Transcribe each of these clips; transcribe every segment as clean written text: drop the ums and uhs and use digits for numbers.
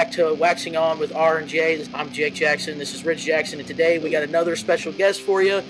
back to Waxing On with R&J. I'm Jake Jackson. This is Rich Jackson, and today we got another special guest for you.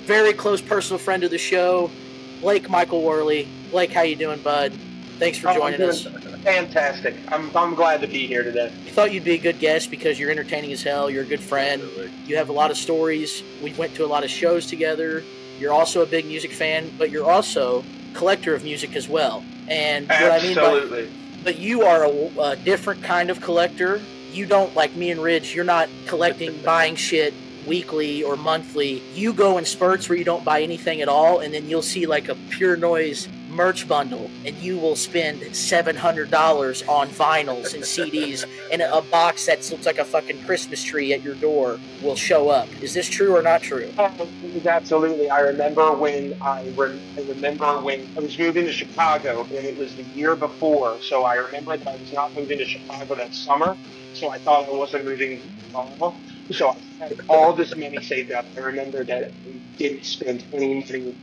Very close personal friend of the show, Blake Michael Worley. Blake, how you doing, bud? Thanks for joining us. Fantastic. I'm glad to be here today. I thought you'd be a good guest because you're entertaining as hell. You're a good friend. You have a lot of stories. We went to a lot of shows together. You're also a big music fan, but you're also a collector of music as well. And what I mean by, but you are a different kind of collector. You don't, like me and Ridge, you're not collecting, buying shit weekly or monthly. You go in spurts where you don't buy anything at all, and then you'll see like a Pure Noise merch bundle, and you will spend $700 on vinyls and CDs, and a box that looks like a fucking Christmas tree at your door will show up. Is this true or not true? Absolutely. I remember when I was moving to Chicago, and it was the year before, so I remember that I was not moving to Chicago that summer, so I thought I wasn't moving fall. So I had all this money saved up. I remember that I didn't spend any money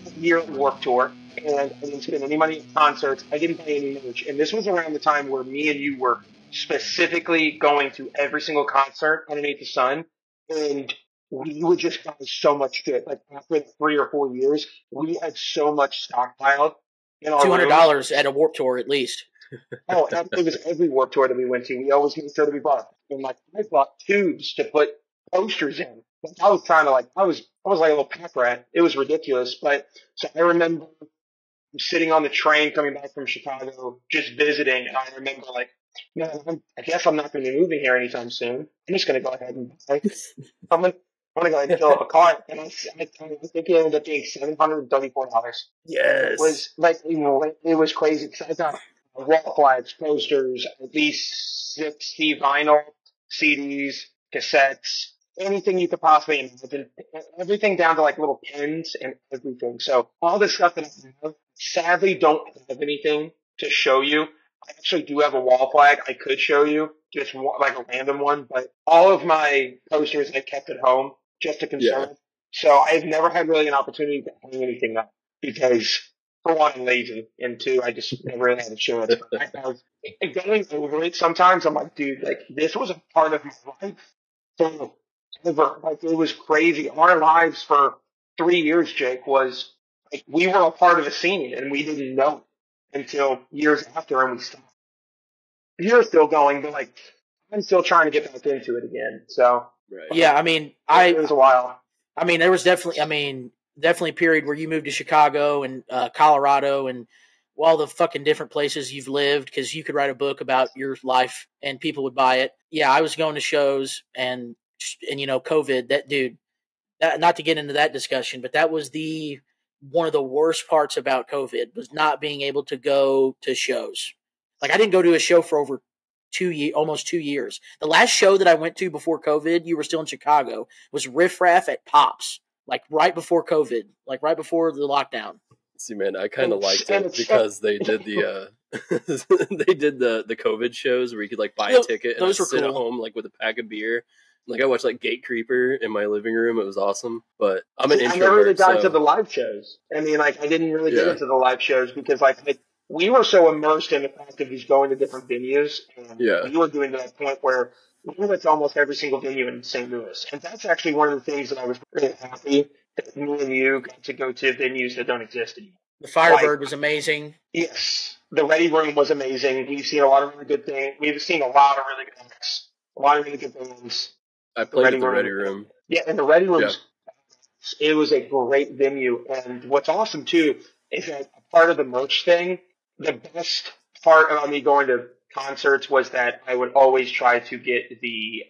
that year at Warped Tour, and I didn't spend any money at concerts. I didn't buy any merch. And this was around the time where me and you were specifically going to every single concert underneath the sun, and we would just buy so much shit. Like after 3 or 4 years, we had so much stockpiled in our $200 at a Warped Tour at least. Oh, it was every Warped Tour that we went to. We always made sure that we bought. And like I bought tubes to put posters in. I was trying to I was like a little pack rat. It was ridiculous. But so I remember sitting on the train coming back from Chicago, just visiting, and I remember man, I guess I'm not going to be moving here anytime soon. I'm just going to go ahead and buy. I'm going to go ahead and fill up a cart, and I think it ended up being $734. Yes, it was it was crazy because I got wall flags, posters, at least 60 vinyl, CDs, cassettes, anything you could possibly imagine, everything down to little pins and everything. So all this stuff that I have, sadly don't have anything to show you. I actually do have a wall flag I could show you, just like a random one, but all of my posters I kept at home just to conserve. Yeah. So I've never had really an opportunity to hang anything up because, for one, I'm lazy, and two, I just never really had a chance. I was going over it sometimes. I'm like, dude, this was a part of my life forever. It was crazy. Our lives for 3 years, Jake, was we were a part of a scene, and we didn't know it until years after, and we stopped. You're still going, but I'm still trying to get back into it again. So right. Yeah, it was a while. There was definitely a period where you moved to Chicago and Colorado and all the fucking different places you've lived because you could write a book about your life and people would buy it. Yeah, I was going to shows and COVID, not to get into that discussion, but that was one of the worst parts about COVID was not being able to go to shows. I didn't go to a show for over almost 2 years. The last show that I went to before COVID, you were still in Chicago, was Riff Raff at Pops. Right before COVID, right before the lockdown. See, man, I kind of liked it because they did the the COVID shows where you could buy a ticket and sit at home with a pack of beer. I watched Gate Creeper in my living room. It was awesome. But I'm an introvert. I never really got into the live shows. I didn't really get into the live shows because we were so immersed in the fact of just going to different venues, and we were doing to that point where we went to almost every single venue in St. Louis. And that's actually one of the things that I was really happy that me and you got to go to venues that don't exist anymore. The Firebird was amazing. Yes. The Ready Room was amazing. We've seen a lot of really good things. We've seen a lot of really good acts, a lot of really good bands. I played at the Ready Room. Yeah, and the Ready Room, it was a great venue. And what's awesome, too, is that part of the merch thing, the best part about me going to concerts was that I would always try to get the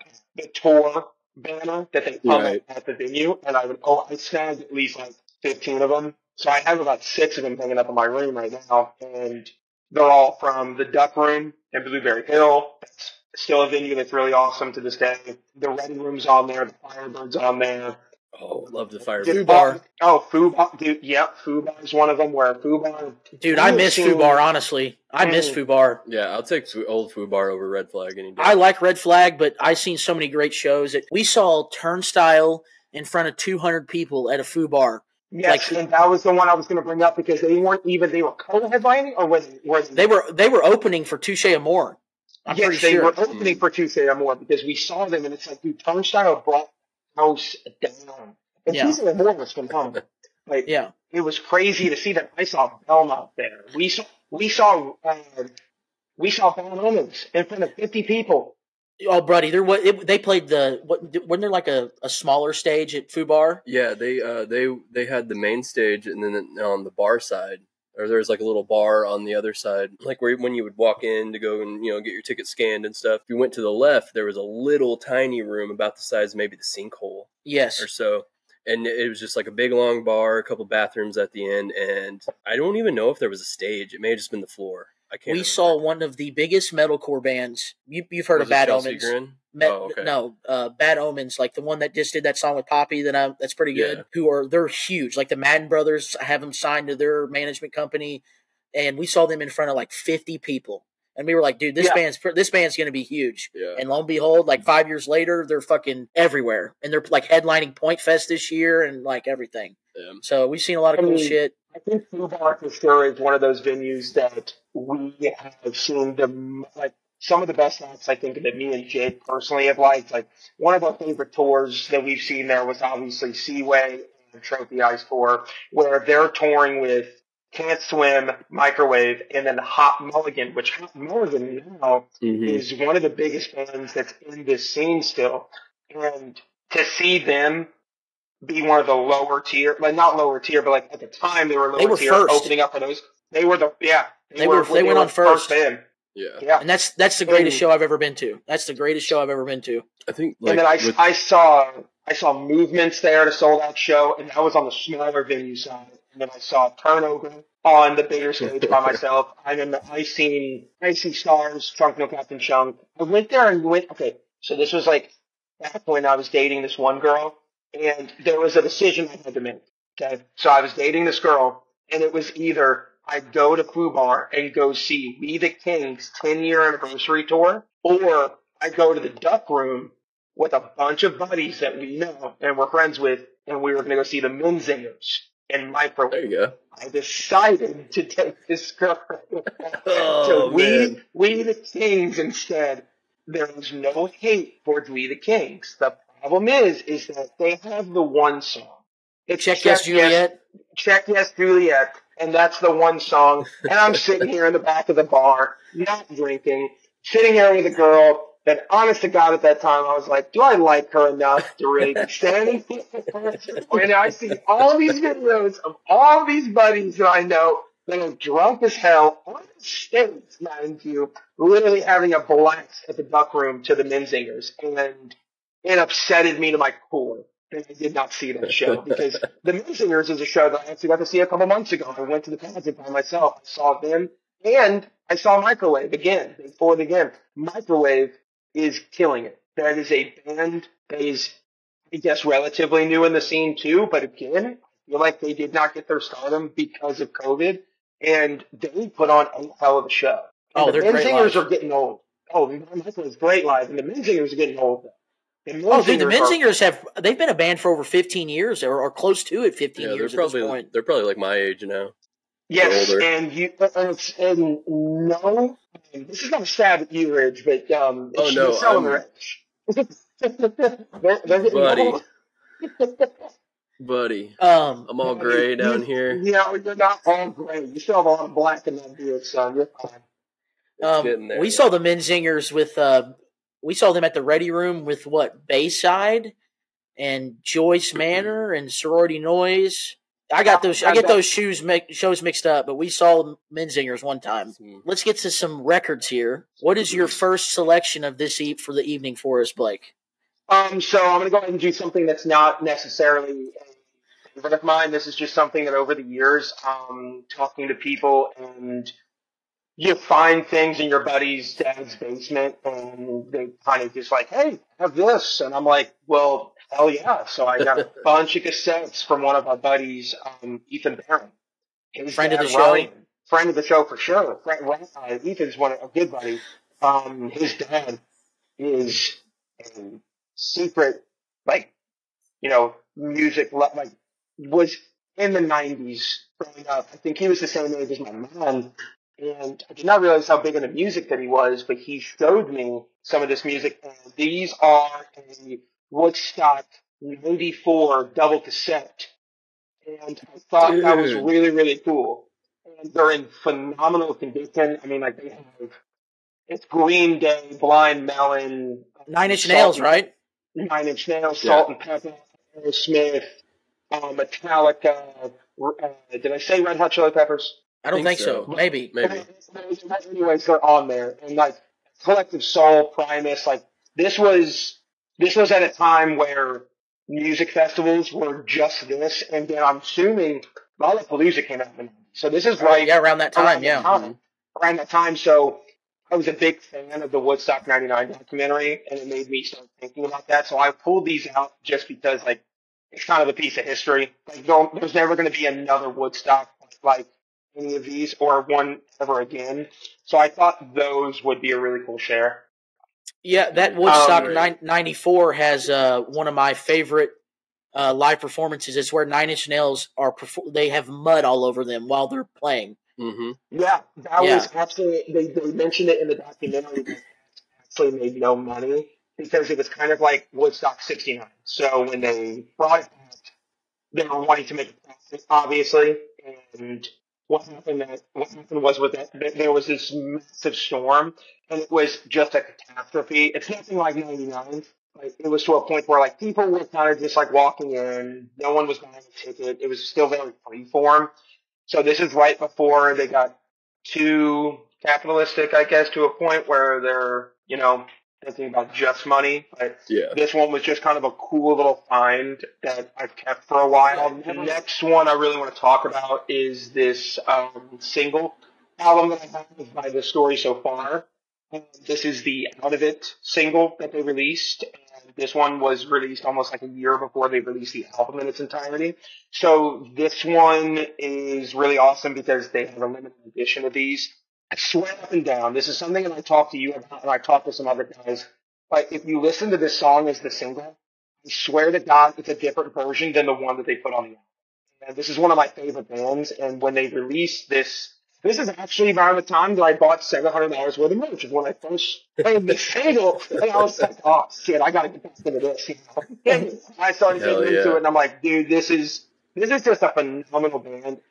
tour banner that they hung at the venue, and I snagged at least 15 of them. So I have about 6 of them hanging up in my room right now, and they're all from the Duck Room in Blueberry Hill. That's still a venue that's really awesome to this day. The Ready Room's on there, the Firebird's on there. Oh, love the Firebird. Fubar. Dude, yep, Fubar is one of them where Fubar... Dude, I miss Fubar, honestly. I miss Fubar. Yeah, I'll take old Fubar over Red Flag any day. I like Red Flag, but I've seen so many great shows. We saw Turnstile in front of 200 people at a Fubar. Yes, and that was the one I was going to bring up because they were co-headlining, or were they? They were opening for Touche Amore. I'm yes, pretty they sure. were opening for Tuesday or More because we saw them, and it's like, dude, Turnstile brought the house down. And Tuesday or More was phenomenal. Like, it was crazy to see that. I saw Belmont there. We saw Hall and Oates in front of 50 people. Oh, buddy, they played wasn't there like a smaller stage at Fubar? Yeah, they had the main stage, and then on the bar side, or there's like a little bar on the other side, like where when you would walk in to go and get your ticket scanned and stuff. If you went to the left, there was a little tiny room about the size of maybe the sinkhole, or so. And it was just like a big long bar, a couple bathrooms at the end, and I don't even know if there was a stage. It may have just been the floor. I can't. We saw one of the biggest metalcore bands. You've heard of Bad Omens? No, Bad Omens, like the one that just did that song with Poppy. That's pretty good. They're huge. Like the Madden Brothers have them signed to their management company, and we saw them in front of like 50 people. And we were like, dude, this band's going to be huge. Yeah. And lo and behold, like 5 years later, they're fucking everywhere. And they're like headlining Point Fest this year and like everything. Yeah. So we've seen a lot of cool shit. I think Fubar for sure is one of those venues that we have seen some of the best acts, I think, that me and Jake personally have liked. Like, one of our favorite tours that we've seen there was obviously Seaway and Trophy Ice Tour, where they're touring with Can't Swim, Microwave, and then Hot Mulligan, which Hot Mulligan now is one of the biggest bands that's in this scene still. And to see them be one of the lower tier, like not lower tier, but like at the time they were lower tier, first. Opening up for those. They went on first. Band. Yeah. And that's the greatest show I've ever been to. That's the greatest show I've ever been to. I think. And then I saw Movements there at a sold out show, and that was on the smaller venue side. And then I saw Turnover on the bigger stage by myself. I seen Stars, Trunk No Captain Chunk. I went there and okay, so this was like back when I was dating this one girl, and there was a decision I had to make. Okay, so I was dating this girl, and it was either I'd go to Fubar and go see We the Kings 10-year anniversary tour, or I'd go to the Duck Room with a bunch of buddies that we know and we're friends with, and we were going to go see the Minzingers and Microwave. There you go. I decided to take this girl to We the Kings instead. There was no hate towards We the Kings. The problem is that they have the one song. It's Check Yes Juliet. Check Yes Juliet. And that's the one song. And I'm sitting here in the back of the bar, not drinking, sitting here with a girl that, honest to God, at that time, I was like, do I like her enough to really be standing here? And I see all these videos of all these buddies that I know that are drunk as hell on the stage, mind you, literally having a blast at the Duck Room to the Minzingers. And it upsetted me to my core. I did not see that show because the Minzingers is a show that I actually got to see a couple months ago. I went to the pageant by myself. I saw them, and I saw Microwave again. They toured again. Microwave is killing it. That is a band that is, I guess, relatively new in the scene too. But again, I feel like they did not get their stardom because of COVID, and they put on a hell of a show. And the Minzingers are getting old. Oh, Michael's great live, and the Minzingers are getting old. The Minzingers they've been a band for over 15 years or close to it 15 years at this point. They're probably like my age now. Yes, and no, this is not a stab at you, Ridge, but Buddy, I'm all gray down here. Yeah, you're not all gray. You still have a lot of black in that beard, son. You're fine. We saw the Minzingers with we saw them at the Ready Room with Bayside and Joyce Manor and Sorority Noise. I get those shows mixed up, but we saw Minzingers one time. Let's get to some records here. What is your first selection of this for the evening for us, Blake? So I'm going to go ahead and do something that's not necessarily a favorite of mine. This is just something that over the years, talking to people, and you find things in your buddy's dad's basement, and they kind of just like, hey, have this. And I'm like, well, hell yeah. So I got a bunch of cassettes from one of our buddies, Ethan Barron. Friend of the show? Friend of the show for sure. Ethan's a good buddy. His dad is a secret, music, was in the 90s growing up. I think he was the same age as my mom. And I did not realize how big into music that he was, but he showed me some of this music. And these are a Woodstock 94 double cassette. And I thought that was really, really cool. And they're in phenomenal condition. I mean, like, they have, it's Green Day, Blind Melon. Nine Inch Nails, right? 9 Inch Nails, Salt and Pepper, Aerosmith, Metallica. Did I say Red Hot Chili Peppers? I don't think so. Maybe. Anyways, they're on there. And like Collective Soul, Primus, like this was at a time where music festivals were just this, and then I'm assuming Lollapalooza came out in the 90s. So this is right around that time, around that time. So I was a big fan of the Woodstock 99 documentary, and it made me start thinking about that. So I pulled these out just because, like, it's kind of a piece of history. Like, there's never going to be another Woodstock like any of these or one ever again. So I thought those would be a really cool share. Yeah, that Woodstock 94 has one of my favorite live performances. It's where 9 Inch Nails they have mud all over them while they're playing. Mm-hmm. Yeah, that was absolutely. They mentioned it in the documentary. That actually made no money because it was kind of like Woodstock '69. So when they brought it back, they were wanting to make a profit, obviously. And what happened was with that, there was this massive storm, and it was just a catastrophe. It's nothing like '99. Like, it was to a point where, like, people were kind of just like walking in. No one was buying a ticket. It was still very freeform. So this is right before they got too capitalistic, I guess, to a point where they're, thinking about just money. But this one was just kind of a cool little find that I've kept for a while. The next one I really want to talk about is this single album that I have by The Story So Far. This is the Out of It single that they released. This one was released almost like a year before they released the album in its entirety. So this one is really awesome because they have a limited edition of these. I swear up and down, this is something that I talked to you about, and I talked to some other guys. But if you listen to this song as the single, I swear to God, it's a different version than the one that they put on the album. And this is one of my favorite bands, and when they released this is actually around the time that I bought $700 worth of merch. Is when I first played the single, and I was like, "Oh shit, I gotta get back into this." And I started getting into it, and I'm like, "Dude, this is just a phenomenal band."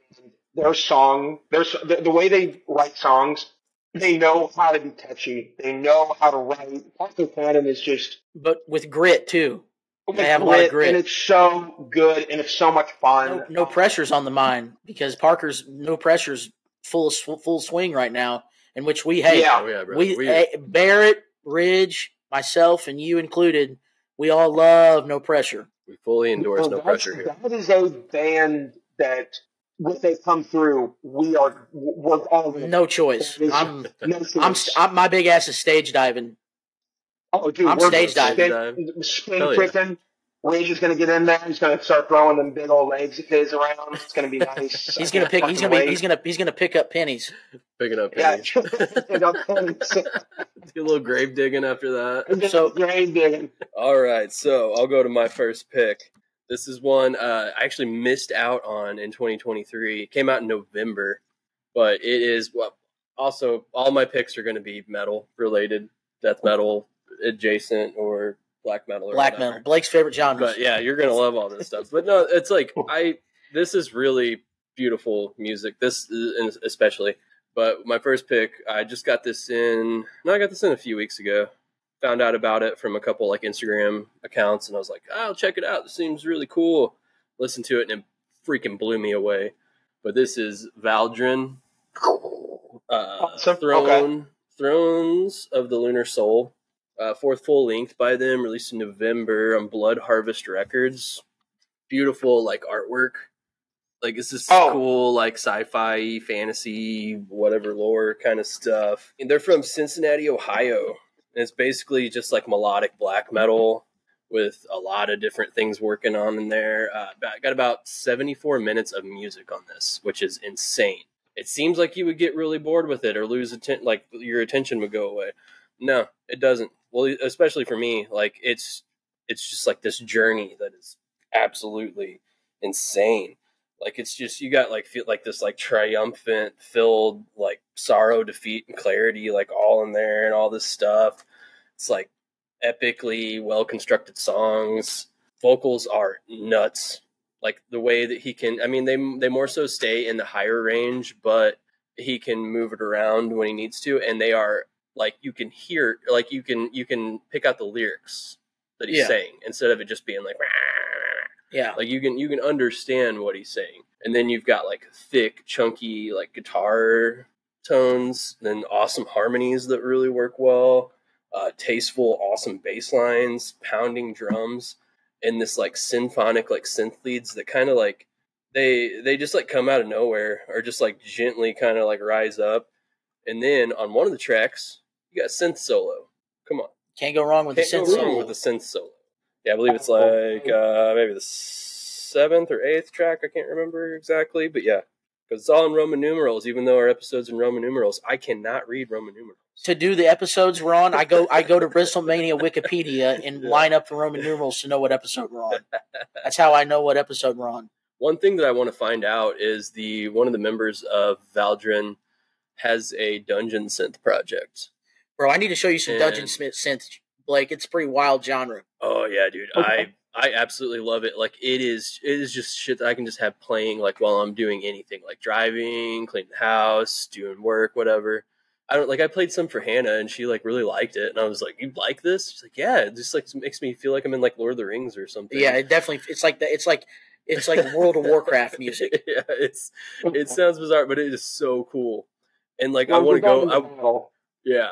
Their song, the way they write songs, they know how to be catchy. They know how to write. Parker Cannon is just, but with grit too. They have a lot of grit, and it's so good, and it's so much fun. No pressures on the mind because Parker's no pressures. Full swing right now, in which we hate. Barrett, Ridge, myself, and you included, we all love No Pressure. We fully endorse No Pressure here. That is a band that, when they come through, we're all no choice. My big ass is stage diving. Oh, dude, I'm stage diving. Spin kicking. Rage is going to get in there. He's going to start throwing them big old legs of his around. It's going to be nice. He's going to pick up pennies. Picking up pennies. Yeah, pick up pennies. Do a little grave digging after that. So grave digging. All right, so I'll go to my first pick. This is one I actually missed out on in 2023. It came out in November, but it is also all my picks are going to be metal related, death metal adjacent, or black metal. Black metal. Blake's favorite genre. But yeah, you're going to love all this stuff. But no, it's like, this is really beautiful music. This is especially. But my first pick, I got this in a few weeks ago. Found out about it from a couple like Instagram accounts, and I was like, I'll check it out. This seems really cool. Listened to it, and it freaking blew me away. But this is Valdrin, Thrones of the Lunar Soul. Fourth full length by them, released in November on Blood Harvest Records. Beautiful, like, artwork. Like, it's this cool, like, sci-fi, fantasy, whatever lore kind of stuff. And they're from Cincinnati, Ohio. And it's basically just, like, melodic black metal with a lot of different things working on in there. Got about 74 minutes of music on this, which is insane. It seems like you would get really bored with it or lose like, your attention would go away. No, it doesn't. Well, especially for me, like, it's just like this journey that is absolutely insane. Like, it's just, you got like feel like this like triumphant filled like sorrow, defeat, and clarity like all in there, and all this stuff. It's like epically well constructed songs. Vocals are nuts. Like the way that he can, I mean, they more so stay in the higher range, but he can move it around when he needs to, and they are like, you can hear, like you can pick out the lyrics that he's saying instead of it just being like, like you can understand what he's saying. And then you've got like thick, chunky like guitar tones, then awesome harmonies that really work well, tasteful, awesome bass lines, pounding drums, and this like symphonic like synth leads that kind of like they just like come out of nowhere or just like gently kind of like rise up. And then on one of the tracks, you got a synth solo. Come on. Can't go wrong with the synth solo. With the synth solo. Yeah, I believe it's like maybe the 7th or 8th track. I can't remember exactly, but yeah, because it's all in Roman numerals. Even though our episode's in Roman numerals, I cannot read Roman numerals. To do the episodes we're on, I go to WrestleMania Wikipedia and line up the Roman numerals to know what episode we're on. That's how I know what episode we're on. One thing that I want to find out is one of the members of Valdrin has a dungeon synth project. Bro, I need to show you some dungeon synth, Blake. It's a pretty wild genre. Oh yeah, dude. Okay. I absolutely love it. Like it is just shit that I can just have playing like while I'm doing anything, like driving, cleaning the house, doing work, whatever. I played some for Hannah and she like really liked it, and I was like, "You like this?" She's like, "Yeah, it just like makes me feel like I'm in like Lord of the Rings or something." Yeah, it definitely. It's like World of Warcraft music. Yeah, it sounds bizarre, but it is so cool. And like I want to go. Yeah,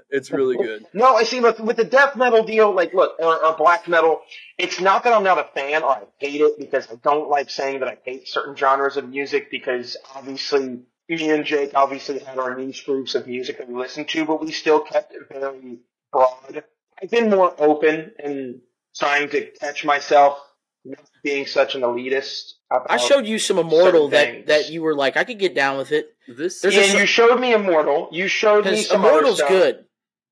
it's really good. No, I see. With the death metal deal, like, look, or black metal, it's not that I'm not a fan or I hate it, because I don't like saying that I hate certain genres of music, because obviously me and Jake obviously had our niche groups of music that we listened to, but we still kept it very broad. I've been more open and trying to catch myself not being such an elitist. I showed you some Immortal that you were like, I could get down with it. You showed me Immortal. You showed me some Immortal's other stuff. Good.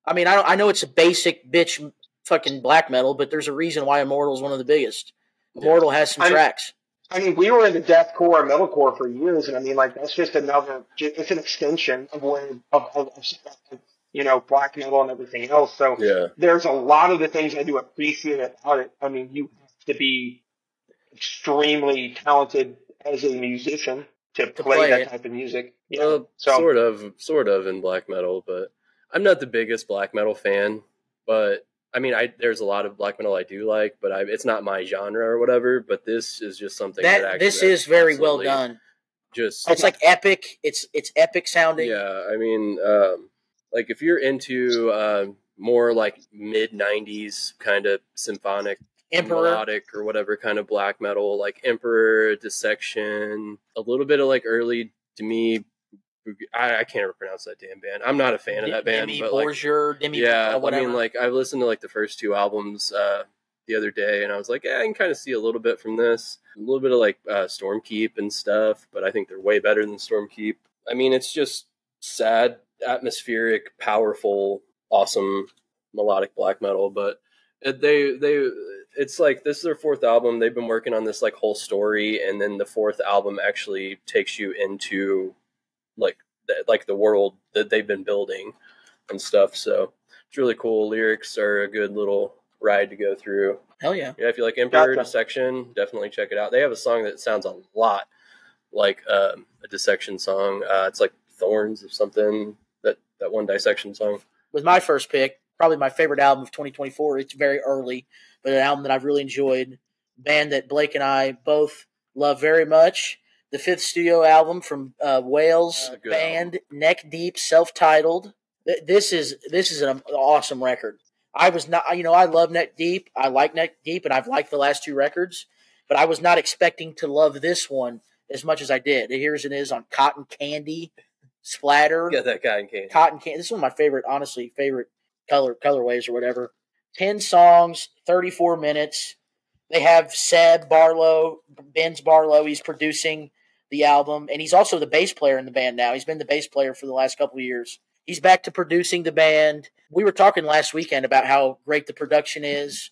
I mean, I know it's a basic bitch fucking black metal, but there's a reason why Immortal's one of the biggest. Immortal has some tracks. I mean, we were into deathcore and metalcore for years, and I mean, like, that's just it's an extension of black metal and everything else. So there's a lot of the things I do appreciate about it. I mean, you have to be extremely talented as a musician to play that type of music. Sort of in black metal, but I'm not the biggest black metal fan. But I mean, there's a lot of black metal I do like, but it's not my genre or whatever. But this is just something that actually, this is very well done. It's like epic. It's epic sounding. Yeah, I mean, like if you're into more like mid '90s kind of symphonic, melodic or whatever kind of black metal, like Emperor, Dissection, a little bit of like early Demi. I can't ever pronounce that damn band. I'm not a fan of that band. But whatever. I mean, like I listened to like the first 2 albums the other day, and I was like, I can kind of see a little bit from this, a little bit of like Stormkeep and stuff, but I think they're way better than Stormkeep. I mean, it's just sad, atmospheric, powerful, awesome melodic black metal, but it's like this is their 4th album. They've been working on this like whole story, and then the 4th album actually takes you into like the world that they've been building and stuff. So it's really cool. Lyrics are a good little ride to go through. Hell yeah. Yeah, if you like Emperor Dissection, definitely check it out. They have a song that sounds a lot like a Dissection song. It's like Thorns or something, that one Dissection song. With my first pick, probably my favorite album of 2024. It's very early, but an album that I've really enjoyed. Band that Blake and I both love very much. The 5th studio album from Wales band album. Neck Deep, self-titled. This is an awesome record. I love Neck Deep. I like Neck Deep, and I've liked the last 2 records, but I was not expecting to love this one as much as I did. Here's it is on Cotton Candy, Splatter. Get that Cotton Candy. Cotton Candy. This is one of my favorite colorways or whatever. 10 songs, 34 minutes. They have Benz Barlow. He's producing the album, and he's also the bass player in the band now. He's been the bass player for the last couple of years. He's back to producing the band. We were talking last weekend about how great the production is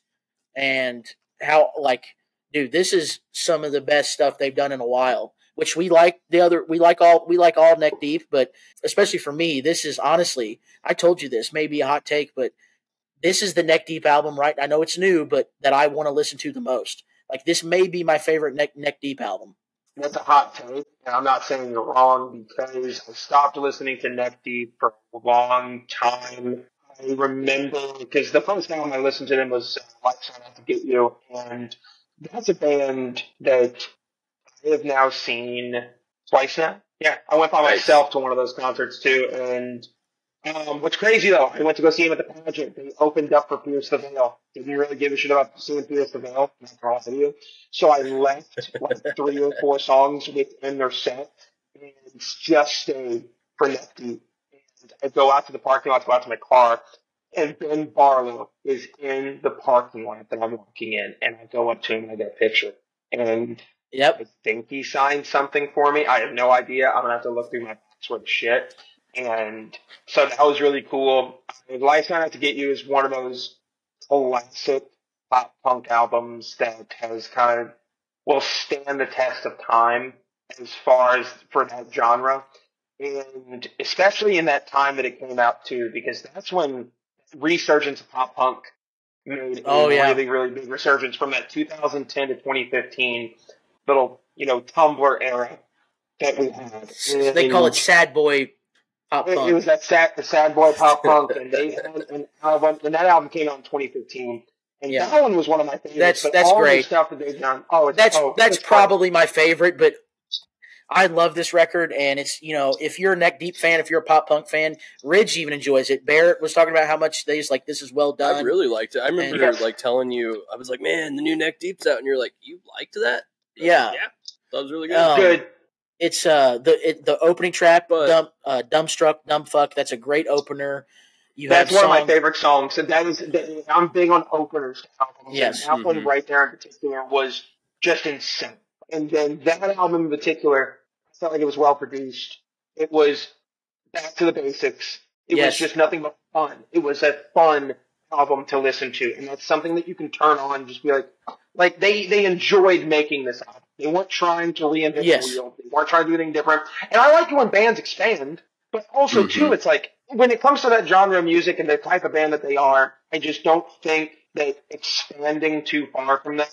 and how, like, dude, this is some of the best stuff they've done in a while. Which we like we like all Neck Deep, but especially for me, this is honestly, I told you this, maybe a hot take, but this is the Neck Deep album, right? I know it's new, but that I want to listen to the most. Like, this may be my favorite Neck Deep album. That's a hot take, and I'm not saying you're wrong because I stopped listening to Neck Deep for a long time. I remember, because the first time I listened to them was Life's Not Out to Get You, and that's a band that I have now seen twice now. Yeah, I went by myself to one of those concerts too, and what's crazy though, I went to go see him at the pageant. They opened up for Pierce the Veil. Didn't really give a shit about seeing Pierce the Veil, not for all of you. So I left like 3 or 4 songs within their set and just stayed for Neck Deep. And I go out to the parking lot to go out to my car, and Ben Barlow is in the parking lot that I'm walking in, and I go up to him and I get a picture. And I think he signed something for me. I have no idea. I'm going to have to look through my password shit. And so that was really cool. Life's Not Out to Get You is one of those classic pop punk albums that has kind of will stand the test of time as far as for that genre. And especially in that time that it came out too, because that's when resurgence of pop punk made a really, really big resurgence from that 2010 to 2015 little, Tumblr era that we had. They call it sad boy pop punk. It was that sad boy pop punk, and they had an album, and that album came out in 2015. And that one was one of my favorites. That's all great. The stuff that they've done. That's probably my favorite, but I love this record, and it's, if you're a Neck Deep fan, if you're a pop punk fan, Ridge even enjoys it. Barrett was talking about how much they just like, this is well done. I really liked it. I remember telling you, I was like, man, the new Neck Deep's out, and you're like, you liked that? Yeah. That was really good. Good. It's the opening track, Dumbstruck, Dumbfuck. That's a great opener. That's one of my favorite songs. And I'm big on openers. Yes. That one right there in particular was just insane. And then that album in particular, I felt like it was well produced. It was back to the basics. It was just nothing but fun. It was a fun album to listen to. And that's something that you can turn on and just be like they enjoyed making this album. They weren't trying to reinvent the wheel. They weren't trying to do anything different. And I like it when bands expand, but also too, it's like when it comes to that genre of music and the type of band that they are, I just don't think that expanding too far from that.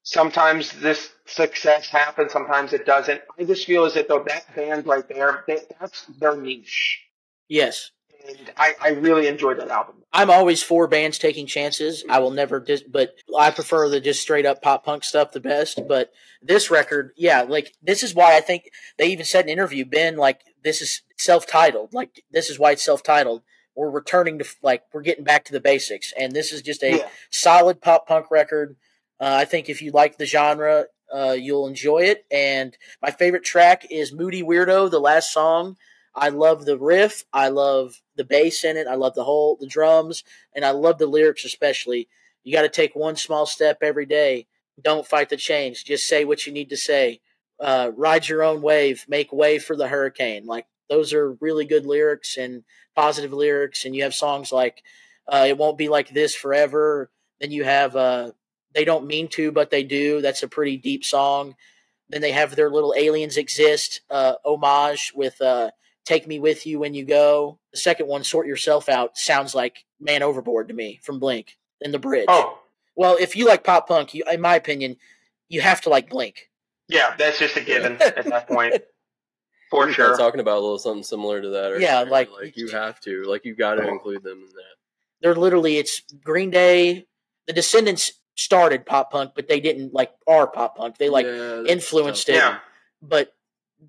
Sometimes this success happens, sometimes it doesn't. I just feel as if though that band right there, that's their niche. Yes. And I really enjoyed that album. I'm always for bands taking chances. I will never but I prefer the just straight up pop punk stuff the best. But this record, this is why I think they even said in an interview, Ben, this is self-titled. This is why it's self-titled. We're returning to, we're getting back to the basics. And this is just a solid pop punk record. I think if you like the genre, you'll enjoy it. And my favorite track is Moody Weirdo, the last song. I love the riff. I love the bass in it. I love the drums, and I love the lyrics especially. You got to take one small step every day. Don't fight the change. Just say what you need to say. Ride your own wave. Make way for the hurricane. Those are really good lyrics and positive lyrics. And you have songs like It Won't Be Like This Forever. Then you have They Don't Mean To, But They Do. That's a pretty deep song. Then they have their little Aliens Exist homage with Take Me With You When You Go. The second one, Sort Yourself Out, sounds like Man Overboard to me from Blink in the bridge. Oh. Well, if you like pop punk, in my opinion, you have to like Blink. Yeah, that's just a given at that point. For sure. Talking about a little something similar to that. You have to. You got to include them in that. They're literally, it's Green Day. The Descendants started pop punk, but they didn't our pop punk. They influenced it. Yeah. But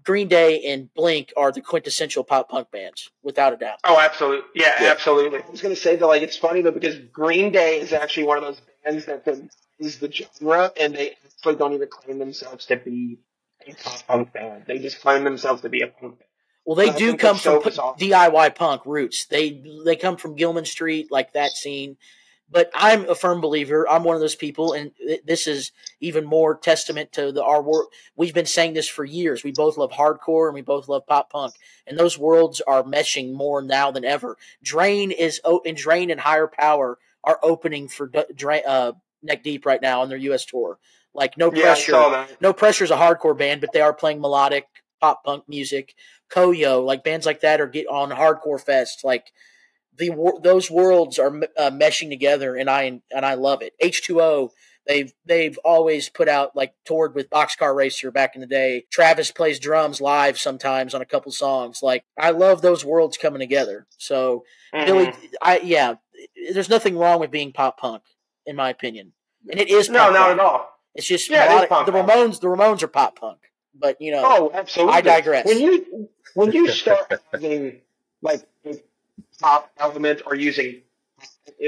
Green Day and Blink are the quintessential pop punk bands, without a doubt. Oh, absolutely. Yeah, absolutely. I was going to say that, it's funny though, because Green Day is actually one of those bands that is the genre, and they actually don't even claim themselves to be a pop punk band. They just claim themselves to be a punk band. Well, they do come from DIY punk roots. They come from Gilman Street, that scene. But I'm a firm believer. I'm one of those people, and this is even more testament to our world. We've been saying this for years. We both love hardcore, and we both love pop punk, and those worlds are meshing more now than ever. Drain and Higher Power are opening for Neck Deep right now on their U.S. tour. Like No Yeah, I Pressure. saw that. No Pressure is a hardcore band, but they are playing melodic pop punk music. Koyo, like bands like that, are get on Hardcore Fest. Like those worlds are meshing together, and I love it. H2O. They've always put out, like, toured with Boxcar Racer back in the day. Travis plays drums live sometimes on a couple songs. Like, I love those worlds coming together. So Billy, there's nothing wrong with being pop punk, in my opinion, and it is no, punk not rock. at all. It's just it is punk the rock. Ramones are pop punk, but Oh, absolutely. I digress. When you start having like a pop element or using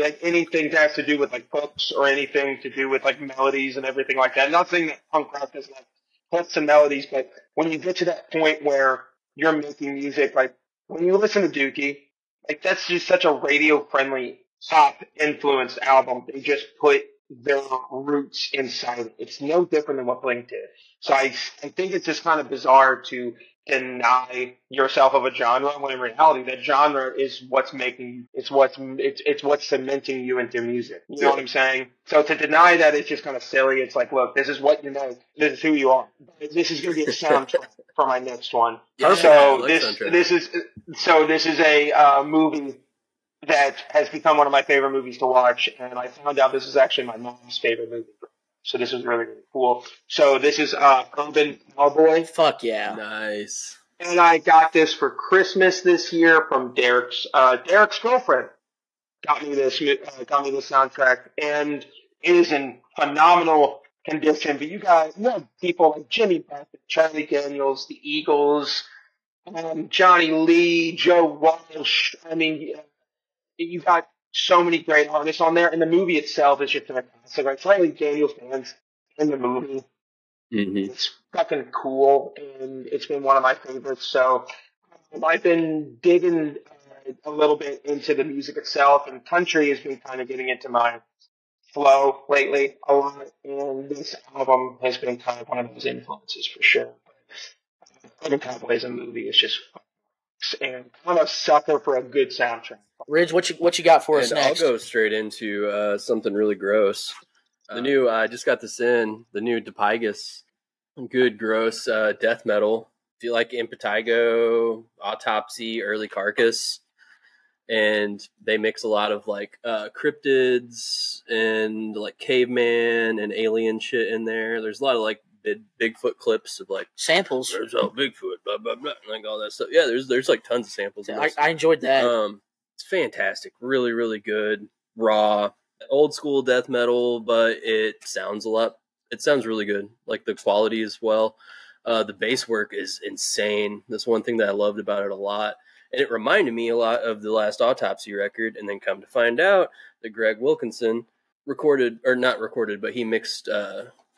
like anything that has to do with like hooks or anything to do with like melodies and everything like that. Not saying that punk rock doesn't have hooks and melodies, but when you get to that point where you're making music, like when you listen to Dookie, like that's just such a radio friendly pop influenced album. They just put their roots inside it. It's no different than what Blink did. So I think it's just kind of bizarre to deny yourself of a genre when in reality that genre is what's making it's what's cementing you into music. You know what I'm saying? So to deny that is just kind of silly. It's like, look, this is what you know, this is who you are. This is going to be a soundtrack for my next one. Yeah, so like this is a movie that has become one of my favorite movies to watch, and I found out this is actually my mom's favorite movie. So this was really, really cool. So this is Urban Cowboy. Fuck yeah. Nice. And I got this for Christmas this year from Derek's girlfriend. Got me this soundtrack, and it is in phenomenal condition. But you have people like Jimmy Buffett, Charlie Daniels, the Eagles, Johnny Lee, Joe Walsh. I mean, you got so many great artists on there, and the movie itself is just fantastic. Right? Charlie Daniels fans in the movie. Mm-hmm. It's fucking cool, and it's been one of my favorites. So I've been digging a little bit into the music itself, and country has been kind of getting into my flow lately a lot, and this album has been kind of one of those influences for sure. Urban Cowboy as a movie is just and I'm a sucker for a good soundtrack. Ridge, what you got for us next? I'll go straight into something really gross. The new I just got this in the new Dipygus, good gross death metal. If you like Impetigo, Autopsy, Early Carcass, and they mix a lot of like cryptids and like caveman and alien shit in there. There's a lot of like Bigfoot clips of like samples. There's Bigfoot, blah blah blah, like all that stuff. Yeah, there's like tons of samples. I enjoyed that. It's fantastic, really really good, raw, old school death metal, but it sounds really good. Like the quality as well. The bass work is insane. That's one thing that I loved about it a lot. And it reminded me a lot of the last Autopsy record, and then come to find out that Greg Wilkinson not recorded, but he mixed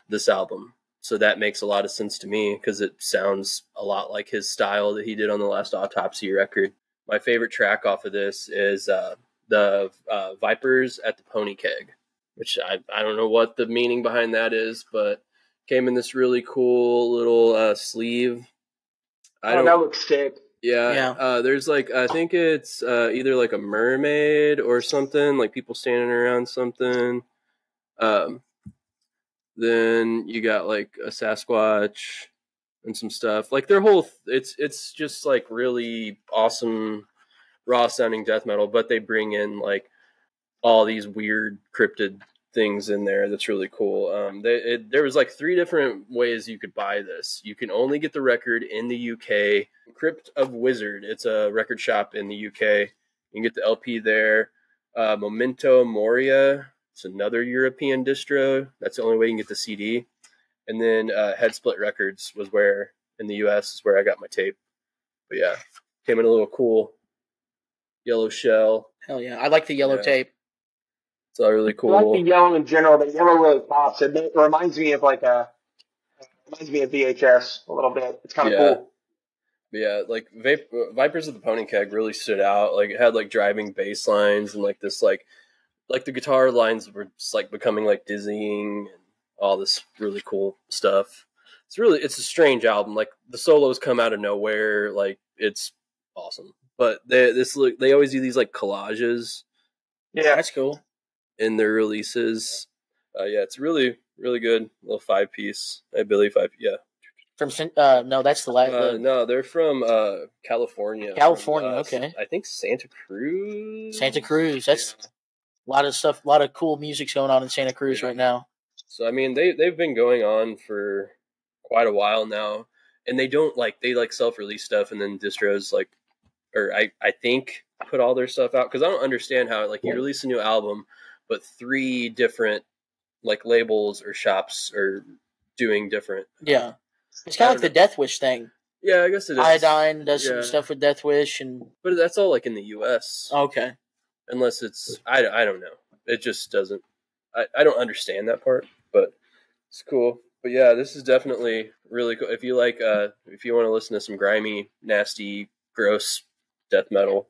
this album. So that makes a lot of sense to me because it sounds a lot like his style that he did on the last Autopsy record. My favorite track off of this is the Vipers at the Pony Keg, which I don't know what the meaning behind that is, but came in this really cool little sleeve. That looks sick. Yeah. There's like, I think it's either like a mermaid or something, like people standing around something. Then you got like a Sasquatch and some stuff. Like their whole, it's just like really awesome, raw sounding death metal, but they bring in like all these weird cryptid things in there. That's really cool. There was like 3 different ways you could buy this. You can only get the record in the UK. Crypt of Wizard. It's a record shop in the UK. You can get the LP there. Memento Moria. It's another European distro. That's the only way you can get the CD. And then Head Split Records was where, in the US, is where I got my tape. But yeah, came in a little cool yellow shell. Hell yeah. I like the yellow tape. It's all really cool. I like the yellow in general. The yellow really pops. It reminds me of VHS a little bit. It's kind of cool. Yeah, like Vipers of the Pony Keg really stood out. Like it had like driving bass lines and like this like the guitar lines were just like becoming like dizzying and all this really cool stuff. It's a strange album. Like the solos come out of nowhere. Like it's awesome. But they always do these like collages. Yeah, that's cool. In their releases. Yeah, it's really, Really good. Little 5-piece. Billy 5. Yeah. From no, that's the last. No, they're from California. California, okay. I think Santa Cruz. Santa Cruz. That's a lot of stuff. A lot of cool music's going on in Santa Cruz right now. So I mean, they've been going on for quite a while now, and they self-release stuff, and then distros I think put all their stuff out, because I don't understand how you release a new album, but 3 different labels or shops are doing different. Yeah. It's kind of like the Death Wish thing. Yeah, I guess it is. Iodine does some stuff with Death Wish, but that's all in the U.S. Okay. Unless it's I don't know. It just doesn't. I don't understand that part, but it's cool. But yeah, this is definitely really cool. If you if you want to listen to some grimy, nasty, gross death metal,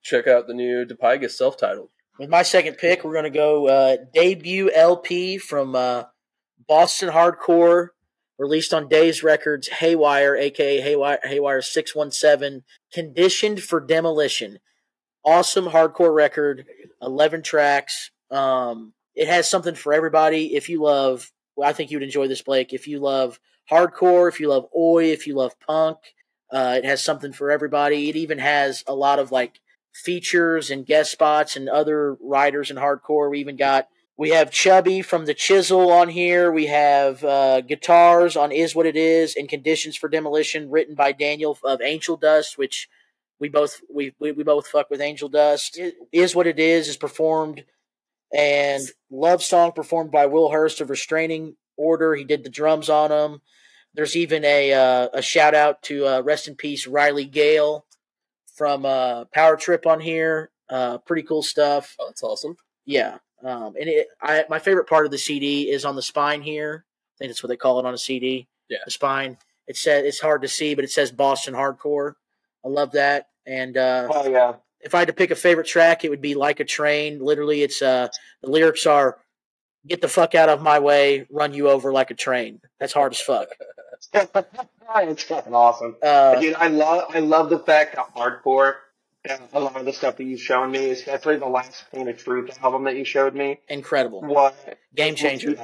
check out the new Dipygus self-titled. With my second pick, we're going to go debut LP from Boston hardcore, released on Days Records, Haywire, a.k.a. Haywire 617, Conditioned for Demolition. Awesome hardcore record, 11 tracks. It has something for everybody. If you love, I think you would enjoy this, Blake. If you love hardcore, if you love oi, if you love punk, it has something for everybody. It even has a lot of features and guest spots and other writers in hardcore. We have Chubby from The Chisel on here. We have guitars on Is What It Is and Conditions for Demolition, written by Daniel of Angel Dust, which we both fuck with Angel Dust. Is What It Is performed, and Love Song performed by Will Hurst of Restraining Order. He did the drums on them. There's even a shout out to rest in peace Riley Gale from Power Trip on here. Pretty cool stuff. Oh, that's awesome. Yeah. My favorite part of the CD is on the spine here. I think that's what they call it on a CD. Yeah. The spine. It says, it's hard to see, but it says Boston Hardcore. I love that. And if I had to pick a favorite track, it would be Like a Train. Literally, it's the lyrics are, "Get the fuck out of my way, run you over like a train." That's hard as fuck. It's fucking awesome. Dude, I love the fact that hardcore, a lot of the stuff that you've shown me, especially the last Pain of Truth album that you showed me. Incredible. What? Game changer.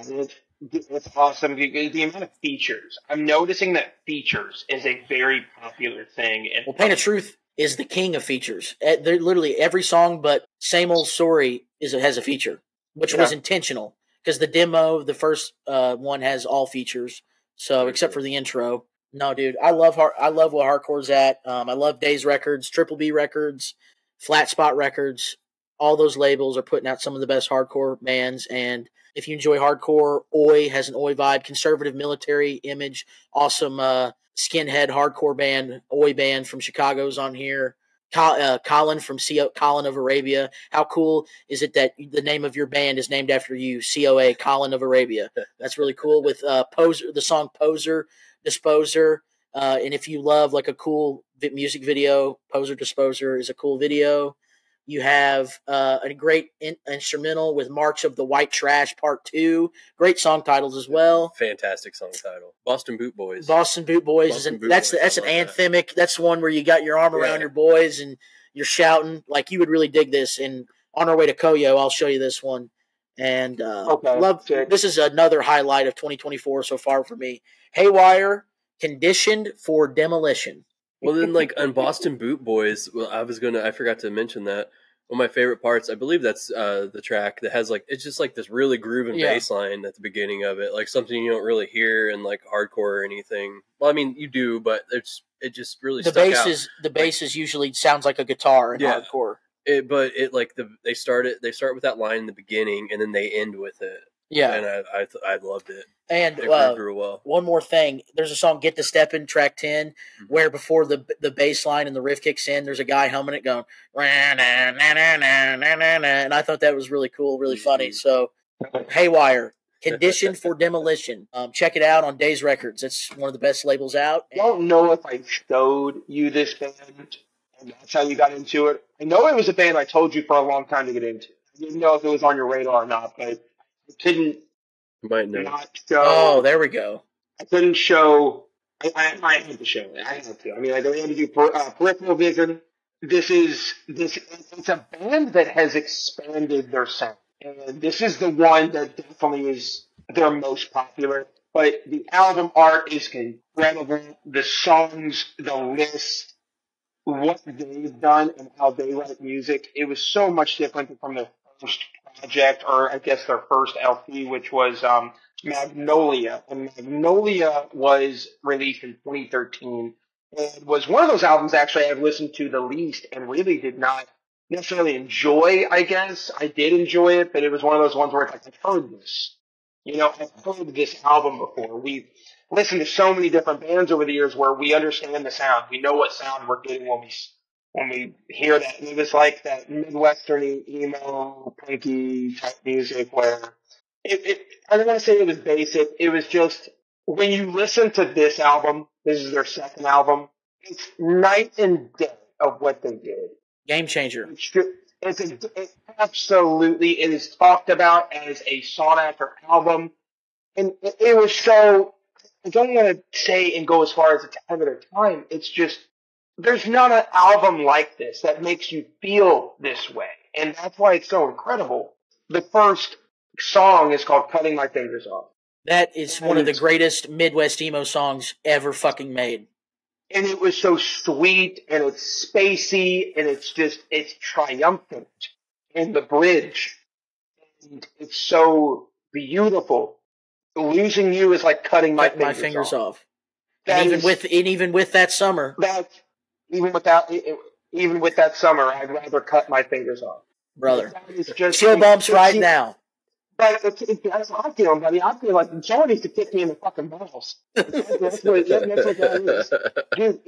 It's awesome. The amount of features. I'm noticing that features is a very popular thing. Well, Pain of Truth is the king of features. They're literally every song but Same Old Story has a feature, which was intentional, because the demo, the first one, has all features. So except for the intro. No, dude, I love what hardcore's at. I love Days Records, Triple B Records, Flat Spot Records. All those labels are putting out some of the best hardcore bands. And if you enjoy hardcore, Oi has an Oi vibe, conservative military image, awesome skinhead hardcore band, Oi band from Chicago's on here. Colin from Colin of Arabia. How cool is it that the name of your band is named after you, COA, Colin of Arabia? That's really cool. With Poser, the song Poser, Disposer. And if you love a cool music video, Poser Disposer is a cool video. You have a great instrumental with March of the White Trash Part 2. Great song titles as well. Fantastic song title. Boston Boot Boys. That's an anthemic. That's one where you got your arm around your boys and you're shouting. You would really dig this. And on our way to Koyo, I'll show you this one. And this is another highlight of 2024 so far for me. Haywire, Conditioned for Demolition. Well, then, on Boston Boot Boys, I forgot to mention that. One of my favorite parts, I believe that's the track that has, it's just, this really grooving bass line at the beginning of it. Something you don't really hear in, hardcore or anything. Well, I mean, you do, but it just really stuck out. The bass is usually sounds like a guitar in hardcore. They start with that line in the beginning, and then they end with it. Yeah. And I loved it. And grew well. One more thing. There's a song, Get to Steppin', track 10, where before the bass line and the riff kicks in, there's a guy humming it going, and I thought that was really cool, really funny. So, Haywire, Conditioned for Demolition. Check it out on Days Records. It's one of the best labels out. I don't know if I showed you this band, and that's how you got into it. I know it was a band I told you for a long time to get into. I didn't know if it was on your radar or not, but I couldn't not show. Oh, there we go. I couldn't show. I had to show it. I had to. I mean, I had to do Peripheral Vision. It's a band that has expanded their sound. And this is the one that definitely is their most popular. But the album art is incredible. The songs, the list, what they've done and how they write music, it was so much different from their first project, or I guess their first LP, which was Magnolia. And Magnolia was released in 2013. And was one of those albums actually I've listened to the least and really did not necessarily enjoy, I guess. I did enjoy it, but it was one of those ones where it's like, I've heard this. You know, I've heard this album before. We've listened to so many different bands over the years where we understand the sound. We know what sound we're getting when we hear that. And it was like that Midwestern emo, punky type music where I don't want to say it was basic. It was just, when you listen to this album, this is their second album, it's night and day of what they did. Game changer. Absolutely, it is talked about as a sought after album. And it was so, I don't want to say and go as far as it's ahead of their time. It's just, there's not an album like this that makes you feel this way. And that's why it's so incredible. The first song is called Cutting My Fingers Off. That is one of the greatest Midwest emo songs ever fucking made. And it was so sweet, and it's spacey, and it's triumphant. And the bridge, and it's so beautiful. Losing you is like cutting my fingers off. And even with that summer. Even with that summer, I'd rather cut my fingers off. Brother. Chill bumps right now. But that's how I feel, buddy. I feel like someone needs to kick me in the fucking balls. That's what that is. Dude,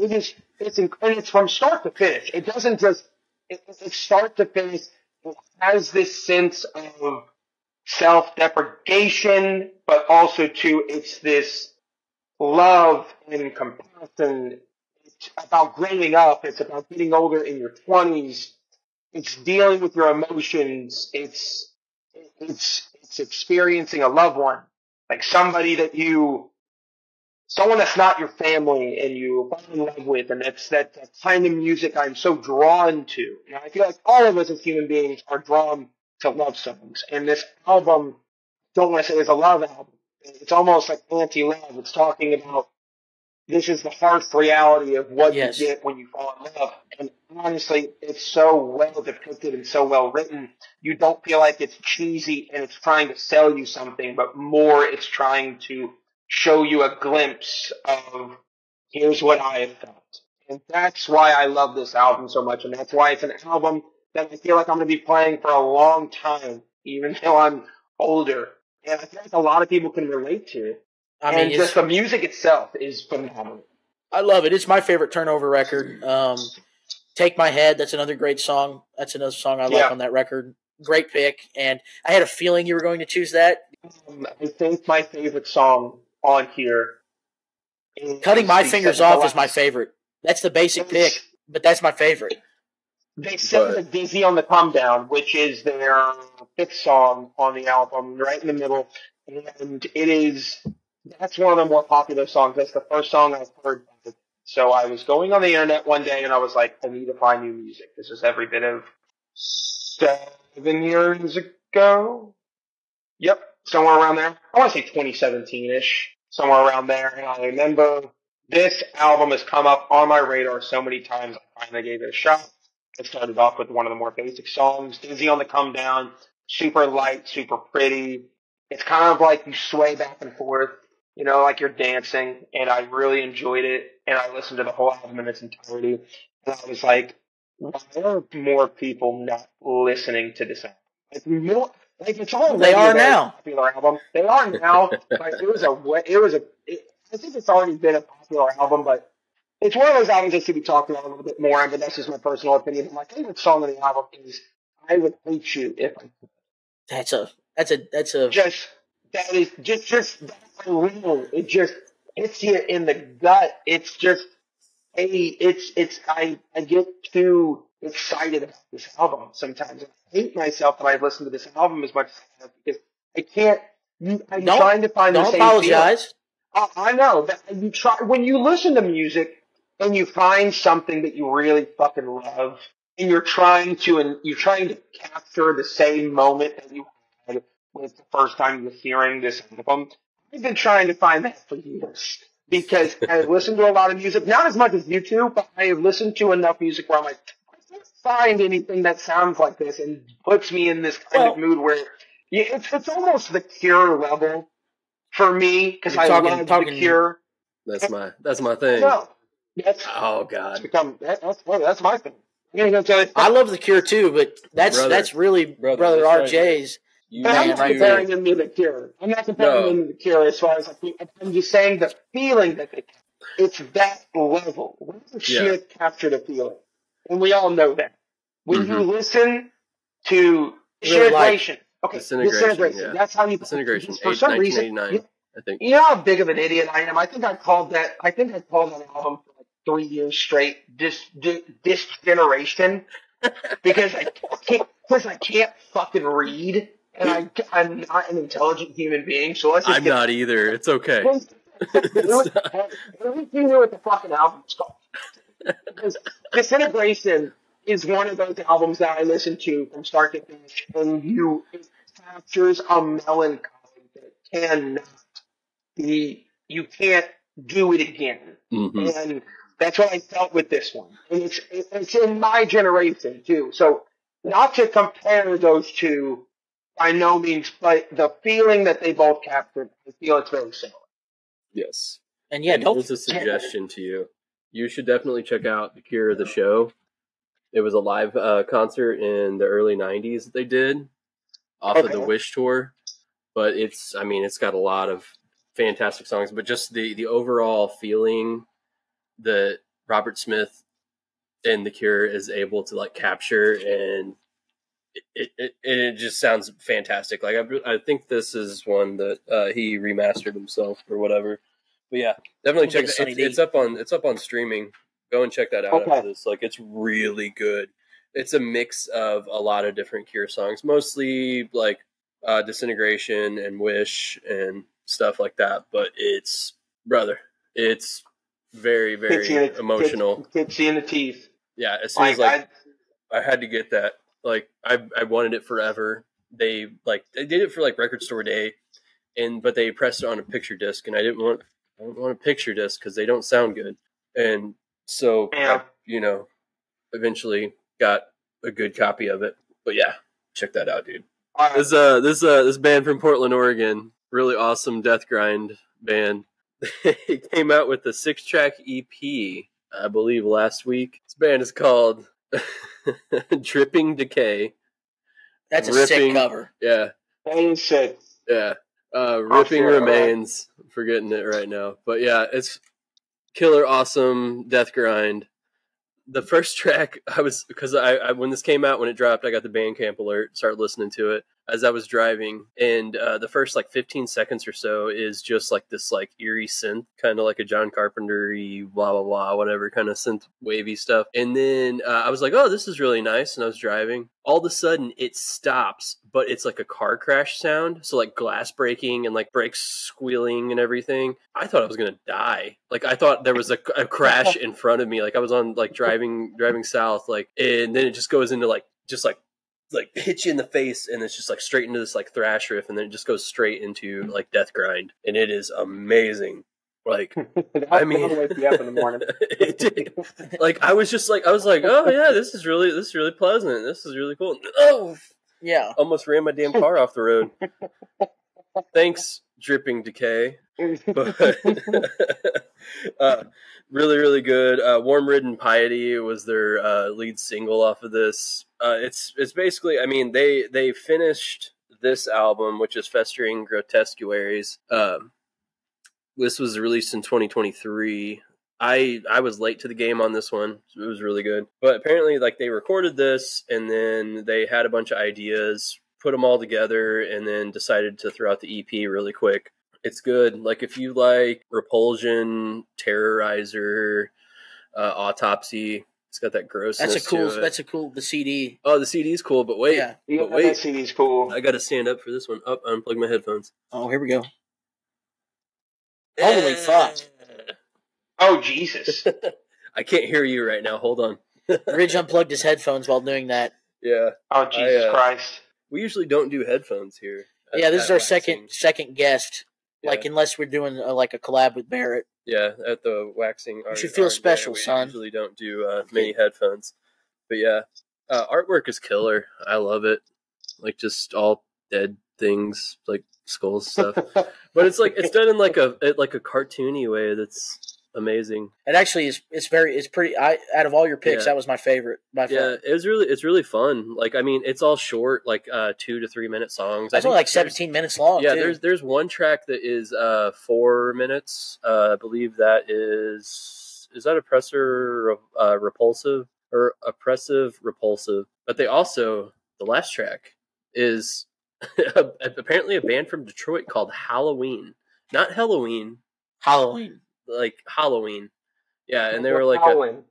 it's from start to finish. It doesn't just, it's start to finish. It has this sense of self-deprecation, but also too, it's this love and compassion. It's about growing up. It's about getting older in your 20s. It's dealing with your emotions. It's experiencing a loved one, like someone that's not your family and you fall in love with, and that's that kind of music I'm so drawn to. And I feel like all of us as human beings are drawn to love songs. And this album, don't want to say it's a love album. It's almost like anti-love. It's talking about this is the harsh reality of what you get when you fall in love. And honestly, it's so well depicted and so well written. You don't feel like it's cheesy and it's trying to sell you something, but more it's trying to show you a glimpse of here's what I have felt. And that's why I love this album so much. And that's why it's an album that I feel like I'm going to be playing for a long time, even though I'm older. And I feel like a lot of people can relate to it. I mean, just the music itself is phenomenal. I love it. It's my favorite turnover record. Take My Head, that's another great song. That's another song I like on that record. Great pick. And I had a feeling you were going to choose that. I think my favorite song on here is Cutting My Fingers Off is my favorite. That's the basic pick, but that's my favorite. They sing the Dizzy on the Come Down, which is their fifth song on the album, right in the middle. And that's one of the more popular songs. That's the first song I've heard. So I was going on the internet one day and I was like, I need to find new music. This is every bit of 7 years ago. Yep, somewhere around there. I want to say 2017-ish, somewhere around there. And I remember this album has come up on my radar so many times. I finally gave it a shot. It started off with one of the more basic songs, Dizzy on the Come Down, super light, super pretty. It's kind of like you sway back and forth, you know, like you're dancing, and I really enjoyed it, and I listened to the whole album in its entirety, and I was like, why are more people not listening to this album? It's all they are now. Popular album. They are now, but I think it's already been a popular album, but it's one of those albums that should be talked about a little bit more, but that's just my personal opinion. My favorite song on the album is I Would Hate You If I Could. That's a real. It just hits you in the gut. It's just, I get too excited about this album sometimes. I hate myself that I listen to this album as much as I have because I can't, I'm trying to find the same Don't apologize. I know, but when you listen to music and you find something that you really fucking love and you're trying to capture the same moment that you had with the first time you're hearing this album. I've been trying to find that for years because I've listened to a lot of music, not as much as you two, but I have listened to enough music where I'm like, I can't find anything that sounds like this and puts me in this kind of mood where it's almost the Cure level for me because I love the Cure. That's my thing. No, oh God, that's my thing. I love the Cure too, but that's really brother RJ's. I'm not comparing them to the Cure. I'm not comparing them to the Cure as far as I'm just saying the feeling that it's that level. Smith captured a feeling, and we all know that when you listen to Disintegration. Okay, Disintegration. That's how you Disintegration. For some reason, I think. You know how big of an idiot I am. I think I called that album for like 3 years straight. This generation, because I can't fucking read, and I'm not an intelligent human being. So let's. I'm not either. It's okay. At least you knew what the fucking album's called. Because Disintegration is one of those albums that I listen to from start to finish, and it captures a melancholy that cannot be. You can't do it again, and that's what I felt with this one. And it's in my generation too. So not to compare those two by no means, but the feeling that they both captured, I feel it's very similar. Yes, and here's a suggestion to you. You should definitely check out The Cure, the show. It was a live concert in the early 90s that they did off of the Wish tour. But it's got a lot of fantastic songs, but just the overall feeling that Robert Smith and The Cure is able to like capture, and it just sounds fantastic. Like I think this is one that he remastered himself or whatever. But yeah, definitely check it. It's up on streaming. Go and check that out after this. Like, it's really good. It's a mix of a lot of different Cure songs, mostly like Disintegration and Wish and stuff like that. But it's very, very emotional. Hits you in the teeth. Yeah, as soon as I had to get that. Like, I wanted it forever. They did it for like Record Store Day, but they pressed it on a picture disc, and I don't want a picture disc because they don't sound good. And so, I, eventually got a good copy of it. But yeah, check that out, dude. This band from Portland, Oregon, really awesome death grind band. They came out with a 6-track EP, I believe, last week. This band is called Dripping Decay. That's a sick cover. Yeah. That is sick. Yeah. Ripping Remains. I'm forgetting it right now. But yeah, it's killer awesome death grind. The first track, because I when this came out, when it dropped, I got the Bandcamp alert, started listening to it as I was driving, and the first like 15 seconds or so is just like this like eerie synth, kind of like a John Carpenter-y blah blah blah whatever kind of synth wavy stuff, and then I was like, oh, this is really nice, and I was driving. All of a sudden it stops, but it's like a car crash sound, so like glass breaking and like brakes squealing and everything. I thought I was gonna die. Like, I thought there was a crash in front of me. Like, I was on like driving south, like, and then it just goes into like just like hits you in the face, and it's just like straight into this like thrash riff, and then it just goes straight into like death grind, and it is amazing. Like, I mean, wake you up in the morning. It did. Like, I was like, oh yeah, this is really pleasant. This is really cool. Oh yeah, almost ran my damn car off the road. Thanks, Dripping Decay. But really, really good. Warm Ridden Piety was their lead single off of this. It's basically, I mean, they finished this album, which is Festering Grotescuaries. This was released in 2023. I was late to the game on this one. It was really good. But apparently, like, they recorded this, and then they had a bunch of ideas, put them all together, and then decided to throw out the EP really quick. It's good. Like, if you like Repulsion, Terrorizer, Autopsy, it's got that grossness. The CD. Oh, the CD's cool, but wait. Yeah, wait. The CD's cool. I got to stand up for this one. Unplug my headphones. Oh, here we go. Holy fuck. Oh, Jesus. I can't hear you right now. Hold on. Ridge unplugged his headphones while doing that. Yeah. Oh, Jesus Christ. We usually don't do headphones here Yeah, this is our second guest. Yeah. Like, unless we're doing a collab with Barrett. Yeah, at the waxing. You should feel special, son. We usually don't do mini headphones, but yeah, artwork is killer. I love it. Like, just all dead things, like skulls stuff. But it's like, it's done in like a cartoony way that's amazing. It actually is. It's pretty. Out of all your picks, that was my favorite by far. Yeah, it's really fun. Like, I mean, it's all short, like 2 to 3 minute songs. That's only like 17 minutes long. Yeah, too. there's one track that is 4 minutes. I believe that is that oppressor repulsive or oppressive repulsive. But they also, the last track is apparently a band from Detroit called Halloween, not Halloween. Like Halloween, yeah, and they were like Halloween.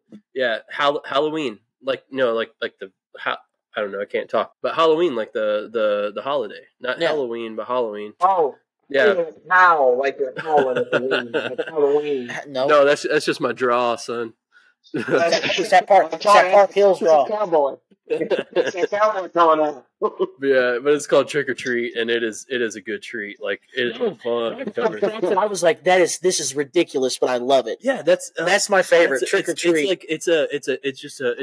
Halloween, like the I don't know, I can't talk, but Halloween, like the holiday, not Halloween, but Halloween. Oh, yeah, how like Halloween, like Halloween. No, that's just my draw, son. It's that Park Hills draw. Cowboy. It's cowboy coming out. Yeah, but it's called Trick or Treat, and it is a good treat. Like, it's fun. I was like, this is ridiculous, but I love it. Yeah, that's my favorite. Trick or Treat.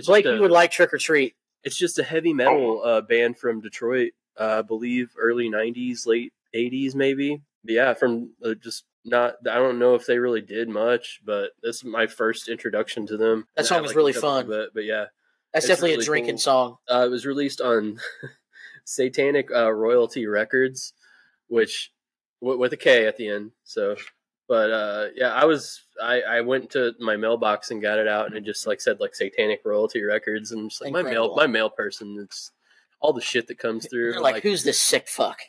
Blake, you would like Trick or Treat. It's just a heavy metal band from Detroit. I believe early '90s, late '80s, maybe. But yeah, from just not. I don't know if they really did much, but this is my first introduction to them. That song was really fun. But yeah. That's definitely really a drinking song. It was released on Satanic Royalty Records, which with a K at the end. So, but yeah, I went to my mailbox and got it out, and it just said Satanic Royalty Records, and just my mail person. It's all the shit that comes through. You're like, who's this sick fuck?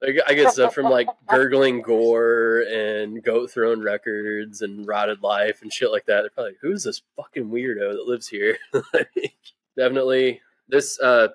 I get stuff from Gurgling Gore and Goat Throne Records and Rotted Life and shit like that. They're probably like, who's this fucking weirdo that lives here? Definitely, this they're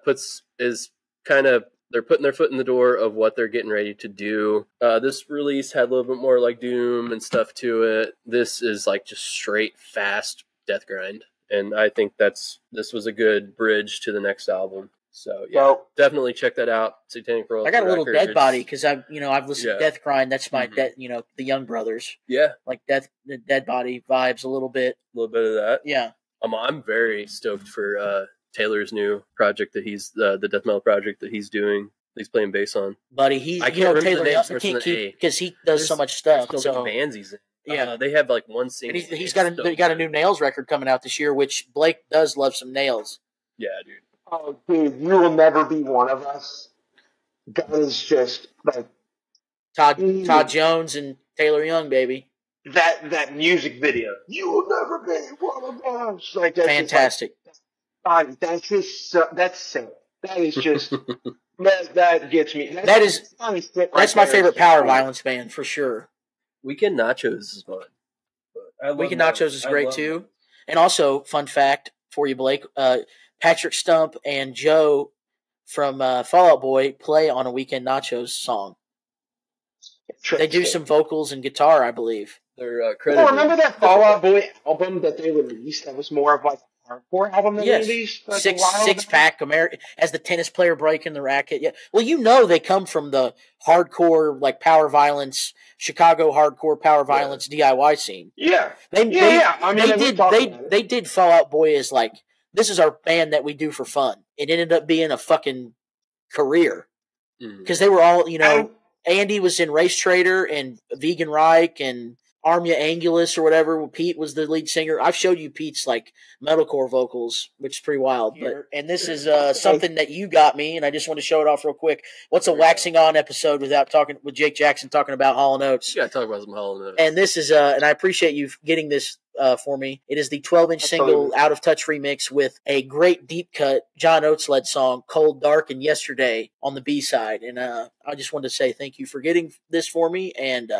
putting their foot in the door of what they're getting ready to do. This release had a little bit more Doom and stuff to it. This is just straight fast death grind, and I think this was a good bridge to the next album. So yeah, definitely check that out. Satanic Royalty. I got a little Dead Body because I've listened to Death Grind. That's my the Young Brothers. Yeah, the Dead Body vibes a little bit. A little bit of that. Yeah. I'm very stoked for Taylor's new project that he's the death metal project that he's doing. He's playing bass on. Buddy, Taylor can't keep because he does so much stuff. So bands he's in. Yeah, they have one single. And he's got a new Nails record coming out this year, which Blake does love some Nails. Yeah, dude. Oh, dude, you will never be one of us. That is just Todd Jones and Taylor Young, baby. That music video. You will never be one of us. That's fantastic. That's just that's sick. That is just that gets me. That's my favorite power violence band for sure. Weekend Nachos is fun. Weekend Nachos is great too. And also, fun fact for you, Blake. Patrick Stump and Joe from Fall Out Boy play on a Weekend Nachos song. They do some vocals and guitar, I believe. They're credited. Remember that Fall Out Boy album that they released? That was more of a hardcore album they released. Six pack American as the tennis player breaking the racket. Yeah, well, they come from the hardcore power violence, Chicago hardcore power violence DIY scene. Yeah, they did Fall Out Boy as this is our band that we do for fun. It ended up being a fucking career because they were all, Andy was in Race Trader and Vegan Reich and Armia Angulus or whatever. Pete was the lead singer. I've showed you Pete's metalcore vocals, which is pretty wild. And this is something that you got me, and I just want to show it off real quick. What's a waxing on episode without talking with Jake Jackson talking about Hall and Oates? You got to talk about some Hall and Oates. And this is and I appreciate you getting this for me. It is the 12-inch single Out of Touch remix with a great deep cut John Oates led song Cold, Dark, and Yesterday on the B side. And I just wanted to say thank you for getting this for me. And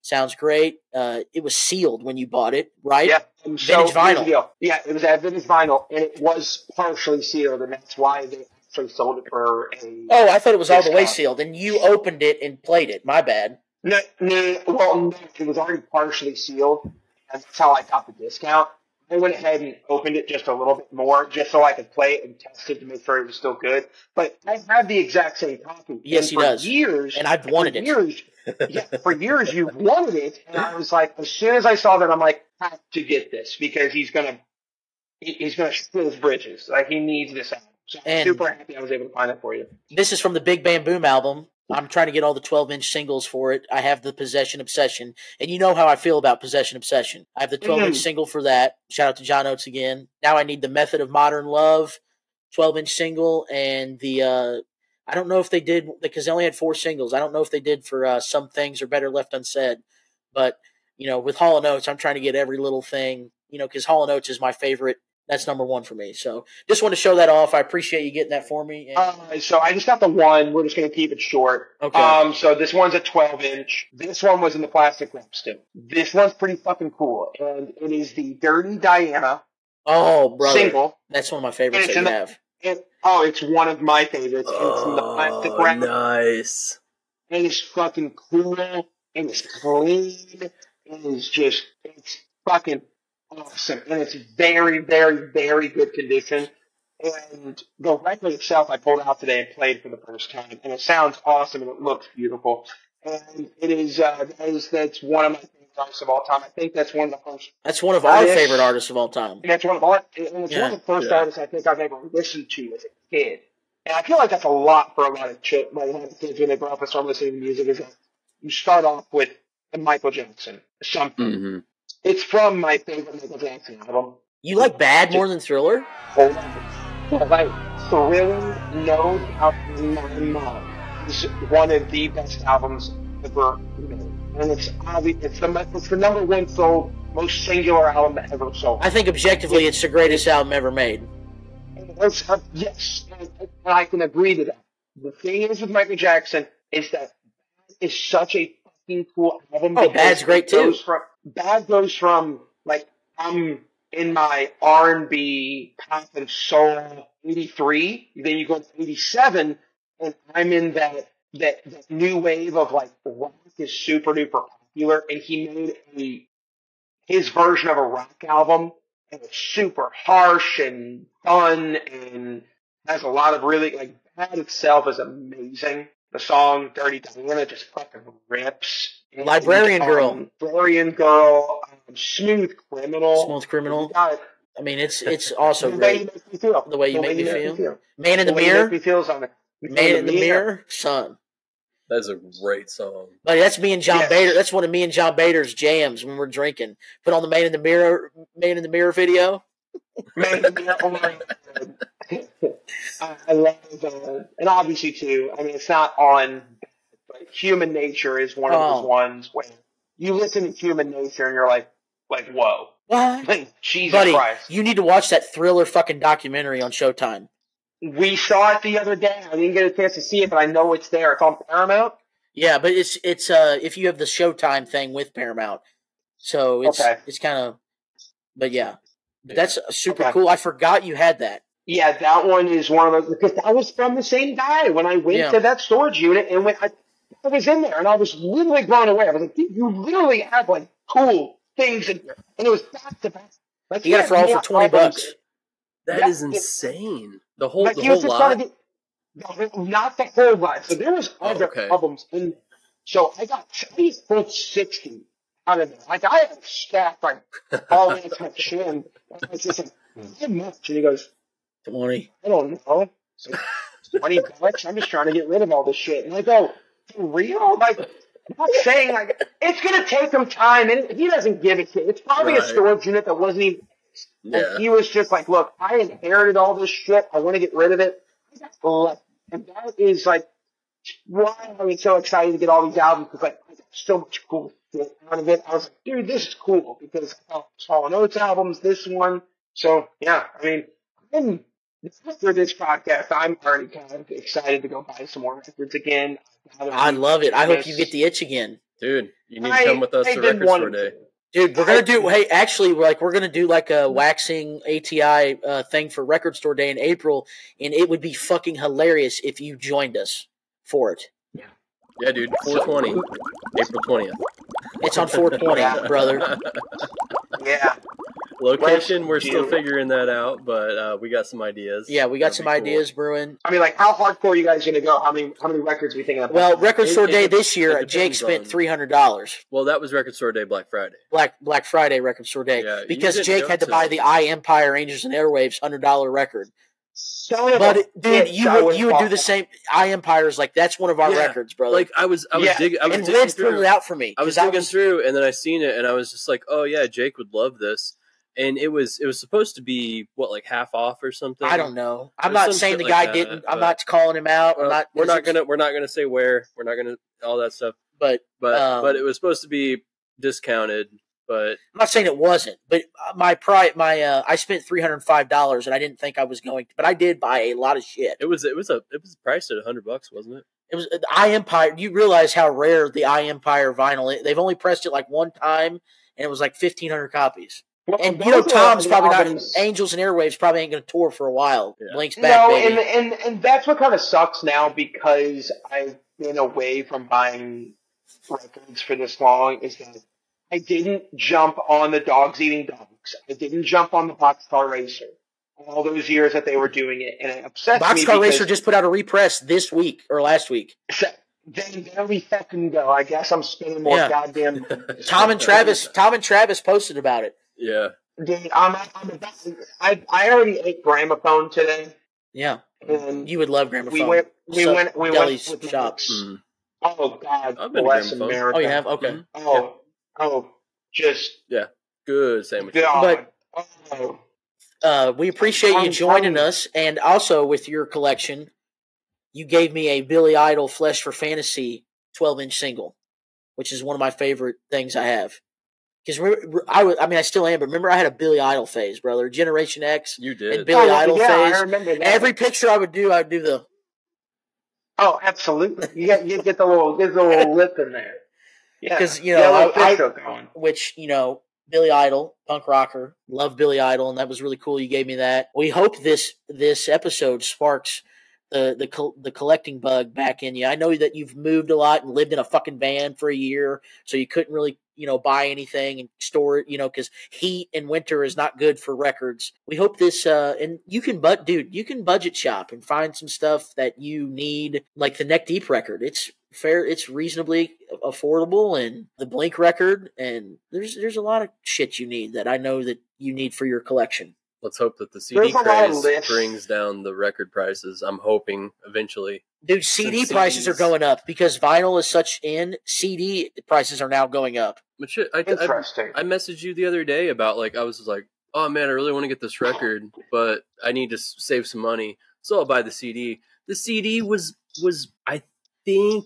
sounds great. It was sealed when you bought it, right? Yeah. Vintage vinyl. Yeah, it was at vintage vinyl, and it was partially sealed, and that's why they actually sold it for a. Oh, I thought it was all the way sealed, and you opened it and played it. My bad. No, it was already partially sealed, and that's how I got the discount. I went ahead and opened it just a little bit more, just so I could play it and test it to make sure it was still good. But I have the exact same copy. Yes, he does. Years, and I've wanted it. Yeah, for years you've wanted it, and I was like, as soon as I saw that, I'm like, I have to get this because he's gonna shoot his bridges. Like, he needs this album. So I'm super happy I was able to find it for you. This is from the Big Bam Boom album. I'm trying to get all the 12-inch singles for it. I have the Possession Obsession, and you know how I feel about Possession Obsession. I have the 12-inch single for that. Shout out to John Oates again. Now I need the Method of Modern Love 12-inch single, and the I don't know if they did, because they only had 4 singles. I don't know if they did for Some Things Are Better Left Unsaid. But, you know, with Hall and Oates, I'm trying to get every little thing, you know, because Hall and Oates is my favorite. That's number 1 for me. So just want to show that off. I appreciate you getting that for me. So I just got the one. We're just going to keep it short. Okay. So this one's a 12-inch. This one was in the plastic wrap still. This one's pretty fucking cool. And it is the Dirty Diana single. That's one of my favorites that you have. It's one of my favorites. It's in the plastic wrap. Nice. It is fucking cool. It is clean. It's fucking awesome. And it's very, very, very good condition. And the record itself I pulled out today and played for the first time. And it sounds awesome and it looks beautiful. And it is, that's one of my favorite artists of all time. I think that's one of the first. That's one of our favorite artists of all time. And that's one of one of the first artists I think I've ever listened to as a kid. And I feel like that's a lot for a lot of kids when they grow up and start listening to music. Is that you start off with Michael Jackson, something. Mm-hmm. It's from my favorite Michael Jackson album. You like Bad more than Thriller? Hold on. Like, Thriller, No Doubt in My Mind is one of the best albums ever made. And it's the number 1 sold, most singular album ever sold. I think objectively it's the greatest album ever made. Yes, and I can agree to that. The thing is with Michael Jackson is that it's such a fucking cool album. Oh, Bad's great too. Bad goes from, like, I'm in my R&B, pop and soul 83, then you go to 87, and I'm in that new wave of, like, rock is super duper popular, and he made his version of a rock album, and it's super harsh and fun, and has a lot of really, like, Bad itself is amazing. The song Dirty Diana just fucking rips. Librarian Girl. Smooth Criminal. I mean, it's also great. The way you make me feel. Man in the Mirror. Man in the Mirror, son. That's a great song. But that's me and John Bader. That's one of me and John Bader's jams when we're drinking. Put on the Man in the Mirror video. Man in the Mirror. Oh my God. I love and obviously too. I mean, it's not on. But Human Nature is one of those ones where you listen to Human Nature and you're like, whoa. What? Like, Jesus Buddy, Christ. You need to watch that Thriller fucking documentary on Showtime. We saw it the other day. I didn't get a chance to see it, but I know it's there. It's on Paramount. Yeah, but it's if you have the Showtime thing with Paramount, so it's kind of. But yeah, that's super cool. I forgot you had that. Yeah, that one is one of those because that was from the same guy when I went to that storage unit and when I was in there and I was literally blown away. I was like, dude, you literally have like cool things in here, and it was back to back. Like, you got it for all for $20. That is insane. The whole lot. Not the whole lot. So there was other albums in. So I got put 60 out of it. Like I had a stack like all the way to my chin. I was just like, how much? And he goes, 20. I don't know. So $20. I'm just trying to get rid of all this shit. And I go, for real? Like, I'm not saying like it's gonna take him time, and he doesn't give it to. It's probably a storage unit that wasn't even. And he was just like, look, I inherited all this shit. I want to get rid of it. And that is like why I'm so excited to get all these albums because like I got so much cool shit out of it. I was like, dude, this is cool because Hall and Oates albums, this one. So yeah, I mean, after this podcast, I'm already kind of excited to go buy some more records again. I love it. I hope you get the itch again, dude. You need to come with us to Records for a day. Dude, we're gonna do. Hey, actually, we're gonna do like a waxing ATI thing for Record Store Day in April, and it would be fucking hilarious if you joined us for it. Yeah, dude. 420, April 20th. It's on 420, brother. Yeah. Location, we're still figuring that out, but we got some ideas. Yeah, we got some ideas brewing. I mean, like, how hardcore are you guys going to go? How many records are we thinking of? Well, Record Store Day this year, Jake spent $300. Well, that was Record Store Day Black Friday. Black Friday Record Store Day. Yeah, because Jake had to buy the Empire Angels and Airwaves $100 record. But dude, you would do the same. Empire's like, that's one of our records, brother. Like I was digging. And Liz put it out for me. I was digging through, and then I seen it, and I was just like, oh yeah, Jake would love this. And it was supposed to be what, like half off or something. I don't know. I'm not saying the guy didn't. I'm not calling him out. We're not gonna say where. We're not gonna all that stuff. But it was supposed to be discounted. But I'm not saying it wasn't. But I spent $305, and I didn't think I was going to, but I did buy a lot of shit. It was priced at $100, wasn't it? It was the Empire. You realize how rare the Empire vinyl is. They've only pressed it like one time, and it was like 1,500 copies. Well, and Tom's probably not. Angels and Airwaves probably ain't going to tour for a while. Yeah. Blink's back, baby. And that's what kind of sucks now, because I've been away from buying records for this long. Is that I didn't jump on the Dogs Eating Dogs. I didn't jump on the Boxcar Racer all those years that they were doing it, and it upsets me. Boxcar Racer just put out a repress this week or last week. So, then there we fucking go. I guess I'm spending more goddamn. Tom and Travis posted about it. Yeah. Dude, I already ate gramophone today. Yeah. And you would love gramophone. We went with shops. Mm. Oh God, I've been bless America. Oh, you have? Okay. Just good sandwich. God. But we appreciate you joining us, and also with your collection, you gave me a Billy Idol Flesh for Fantasy 12-inch single, which is one of my favorite things I have. Because I still am, but remember I had a Billy Idol phase, brother. Generation X. You did. And Billy Idol phase. I remember that. Every picture I would do the. Oh, absolutely. You get the little lip in there. Yeah. Because, Billy Idol, punk rocker, love Billy Idol, and that was really cool. You gave me that. We hope this episode sparks the collecting bug back in you. I know that you've moved a lot and lived in a fucking van for a year, so you couldn't really buy anything and store it, because heat and winter is not good for records. We hope this, and you can budget shop and find some stuff that you need, like the Neck Deep record. It's fair, it's reasonably affordable, and the Blink record, and there's a lot of shit you need that I know that you need for your collection. Let's hope that the CD craze brings down the record prices. I'm hoping eventually. Dude, CD prices are going up because vinyl is such in. CD prices are now going up. Interesting. I messaged you the other day about, I was just like, oh man, I really want to get this record, but I need to save some money, so I'll buy the CD. The CD was I think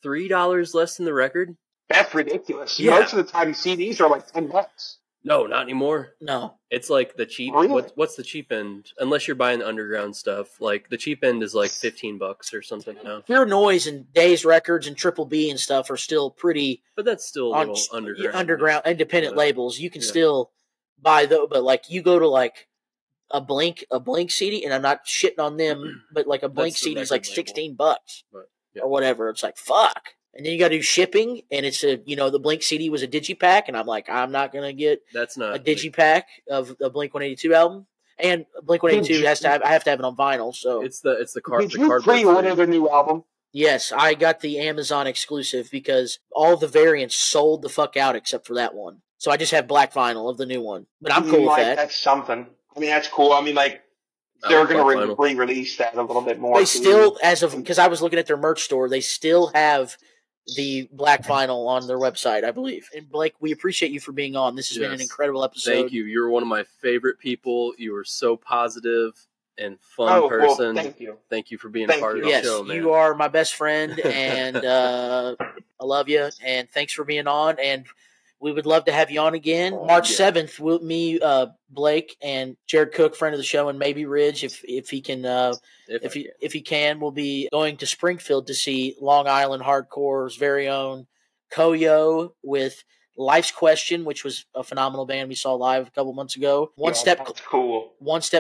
$3 less than the record. That's ridiculous. Yeah. Most of the time, CDs are like $10. No, not anymore. No. It's like the cheap. Really? What's the cheap end? Unless you're buying the underground stuff, like the cheap end is like $15 or something now. Pure Noise and Days Records and Triple B and stuff are still pretty. But that's still a little underground independent labels. You can still buy those, but you go to a Blink CD, and I'm not shitting on them, but a Blink CD is like $16 or whatever. It's like fuck. And then you got to do shipping, and it's the Blink CD was a digipack, and I'm like, I'm not gonna get a digipack of a Blink 182 album, and Blink 182 I have to have it on vinyl. So it's the card. Did you pre-order their new album? Yes, I got the Amazon exclusive because all the variants sold the fuck out except for that one. So I just have black vinyl of the new one, but I'm cool with that. That's something. I mean, that's cool. I mean, they're going to re-release that a little bit more. They still, because I was looking at their merch store, they still have the black vinyl on their website, I believe. And Blake, we appreciate you for being on. This has been an incredible episode. Thank you. You're one of my favorite people. You were so positive and fun person. Well, thank you. Thank you for being a part of the show, man. You are my best friend, and I love you. And thanks for being on. And we would love to have you on again. March 7th, me, Blake, and Jared Cook, friend of the show, and maybe Ridge, if he can, if he can, we'll be going to Springfield to see Long Island Hardcore's very own Koyo with Life's Question, which was a phenomenal band we saw live a couple months ago. One Step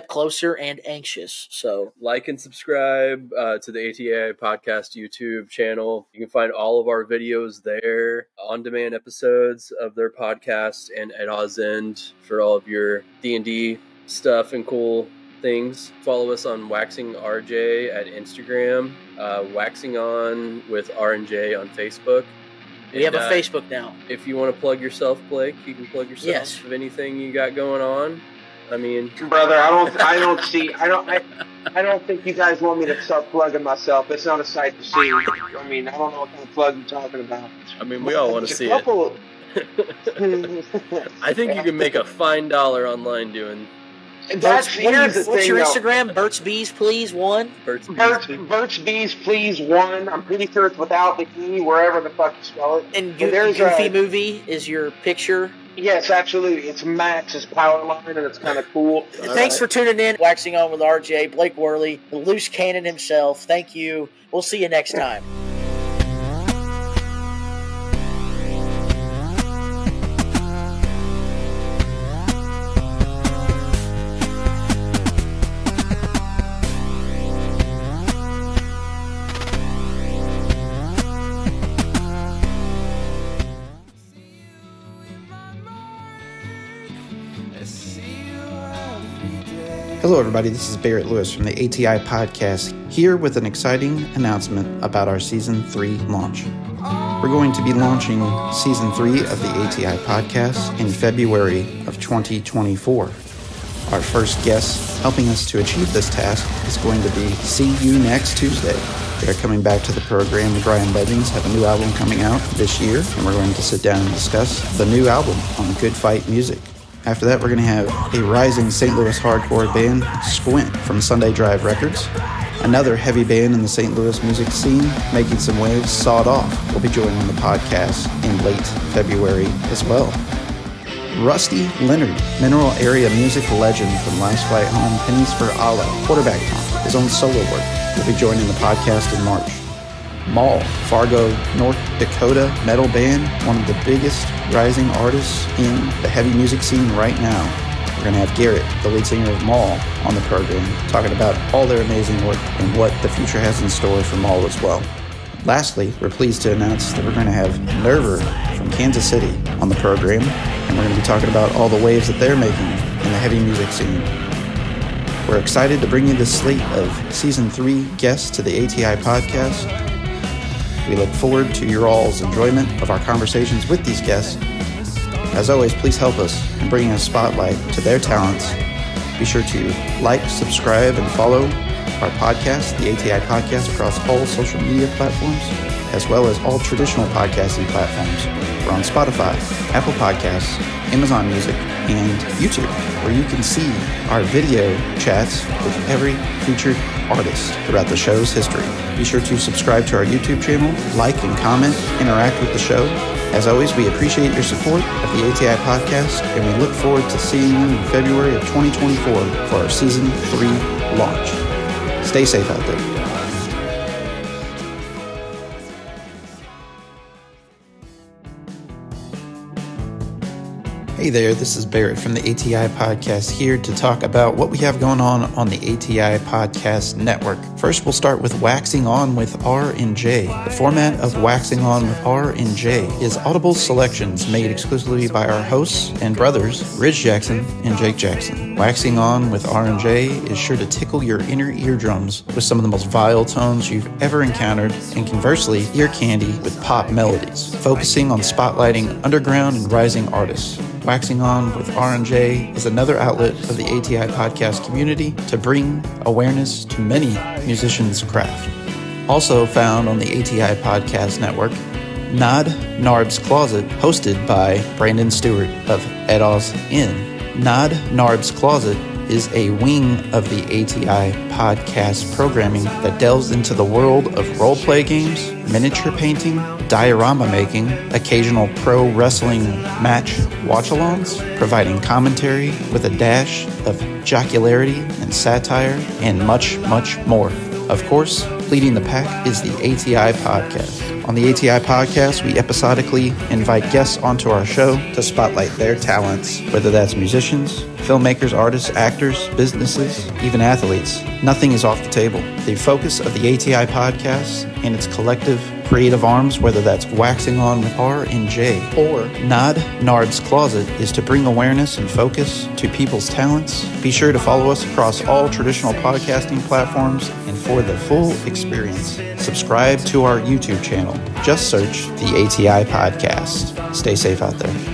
Closer, and Anxious. So like and subscribe to the ATI Podcast YouTube channel. You can find all of our videos there, on-demand episodes of their podcast, and at Oz End for all of your D&D stuff and cool things. Follow us on Waxing RJ at Instagram, Waxing On with R&J on Facebook. We have a Facebook now. If you want to plug yourself, Blake, you can plug yourself. Yes. Of anything you got going on. I mean, brother, I don't think you guys want me to start plugging myself. It's not a sight to see. I mean, I don't know what kind of plug you're talking about. I mean, we all want to see it. I think you can make a fine dollar online doing. What's your Instagram? Bert's Bees Please 1? Bert's Bees Please 1. I'm pretty sure it's without the E, wherever the fuck you spell it. And Goofy Movie is your picture? Yes, absolutely. It's Max's power line, and it's kind of cool. Thanks for tuning in. Waxing On with RJ, Blake Worley, the loose cannon himself. Thank you. We'll see you next time. Hello everybody, this is Barrett Lewis from the ATI Podcast, here with an exciting announcement about our Season 3 launch. We're going to be launching Season 3 of the ATI Podcast in February of 2024. Our first guest helping us to achieve this task is going to be See You Next Tuesday. They're coming back to the program. The Grind Legends have a new album coming out this year, and we're going to sit down and discuss the new album on Good Fight Music. After that, we're going to have a rising St. Louis hardcore band, Squint, from Sunday Drive Records. Another heavy band in the St. Louis music scene, making some waves, Sawed Off, will be joining the podcast in late February as well. Rusty Leonard, Mineral Area music legend from Last Flight Home, Pennies for Allah, quarterback Tom, his own solo work, will be joining the podcast in March. Maul, Fargo, North Dakota metal band, one of the biggest rising artists in the heavy music scene right now. We're going to have Garrett, the lead singer of Maul, on the program, talking about all their amazing work and what the future has in store for Maul as well. Lastly, we're pleased to announce that we're going to have Nerver from Kansas City on the program, and we're going to be talking about all the waves that they're making in the heavy music scene. We're excited to bring you this slate of Season 3 guests to the ATI Podcast. We look forward to your all's enjoyment of our conversations with these guests. As always, please help us in bringing a spotlight to their talents. Be sure to like, subscribe, and follow our podcast, the ATI Podcast, across all social media platforms, as well as all traditional podcasting platforms. We're on Spotify, Apple Podcasts, Amazon Music, and YouTube, where you can see our video chats with every featured artist throughout the show's history. Be sure to subscribe to our YouTube channel, like and comment, interact with the show. As always, we appreciate your support of the ATI Podcast, and we look forward to seeing you in February of 2024 for our Season 3 launch. Stay safe out there. Hey there, this is Barrett from the ATI Podcast, here to talk about what we have going on the ATI Podcast Network. First, we'll start with Waxing On with R&J. The format of Waxing On with R&J is audible selections made exclusively by our hosts and brothers, Ridge Jackson and Jake Jackson. Waxing On with R&J is sure to tickle your inner eardrums with some of the most vile tones you've ever encountered, and conversely, ear candy with pop melodies, focusing on spotlighting underground and rising artists. Waxing On with R&J is another outlet of the ATI podcast community to bring awareness to many musicians' craft. Also found on the ATI Podcast Network, Nod Narb's Closet, hosted by Brandon Stewart of Edos Inn. Nod Narb's Closet is a wing of the ATI podcast programming that delves into the world of roleplay games, miniature painting, diorama making, occasional pro wrestling match watch-alongs, providing commentary with a dash of jocularity and satire, and much, much more. Of course, leading the pack is the ATI Podcast. On the ATI podcast, we episodically invite guests onto our show to spotlight their talents, whether that's musicians, filmmakers, artists, actors, businesses, even athletes. Nothing is off the table. The focus of the ATI podcast and its collective creative arms, whether that's waxing on with R&J or Nard's Closet, is to bring awareness and focus to people's talents. Be sure to follow us across all traditional podcasting platforms, and for the full experience, subscribe to our YouTube channel. Just search the ATI podcast. Stay safe out there.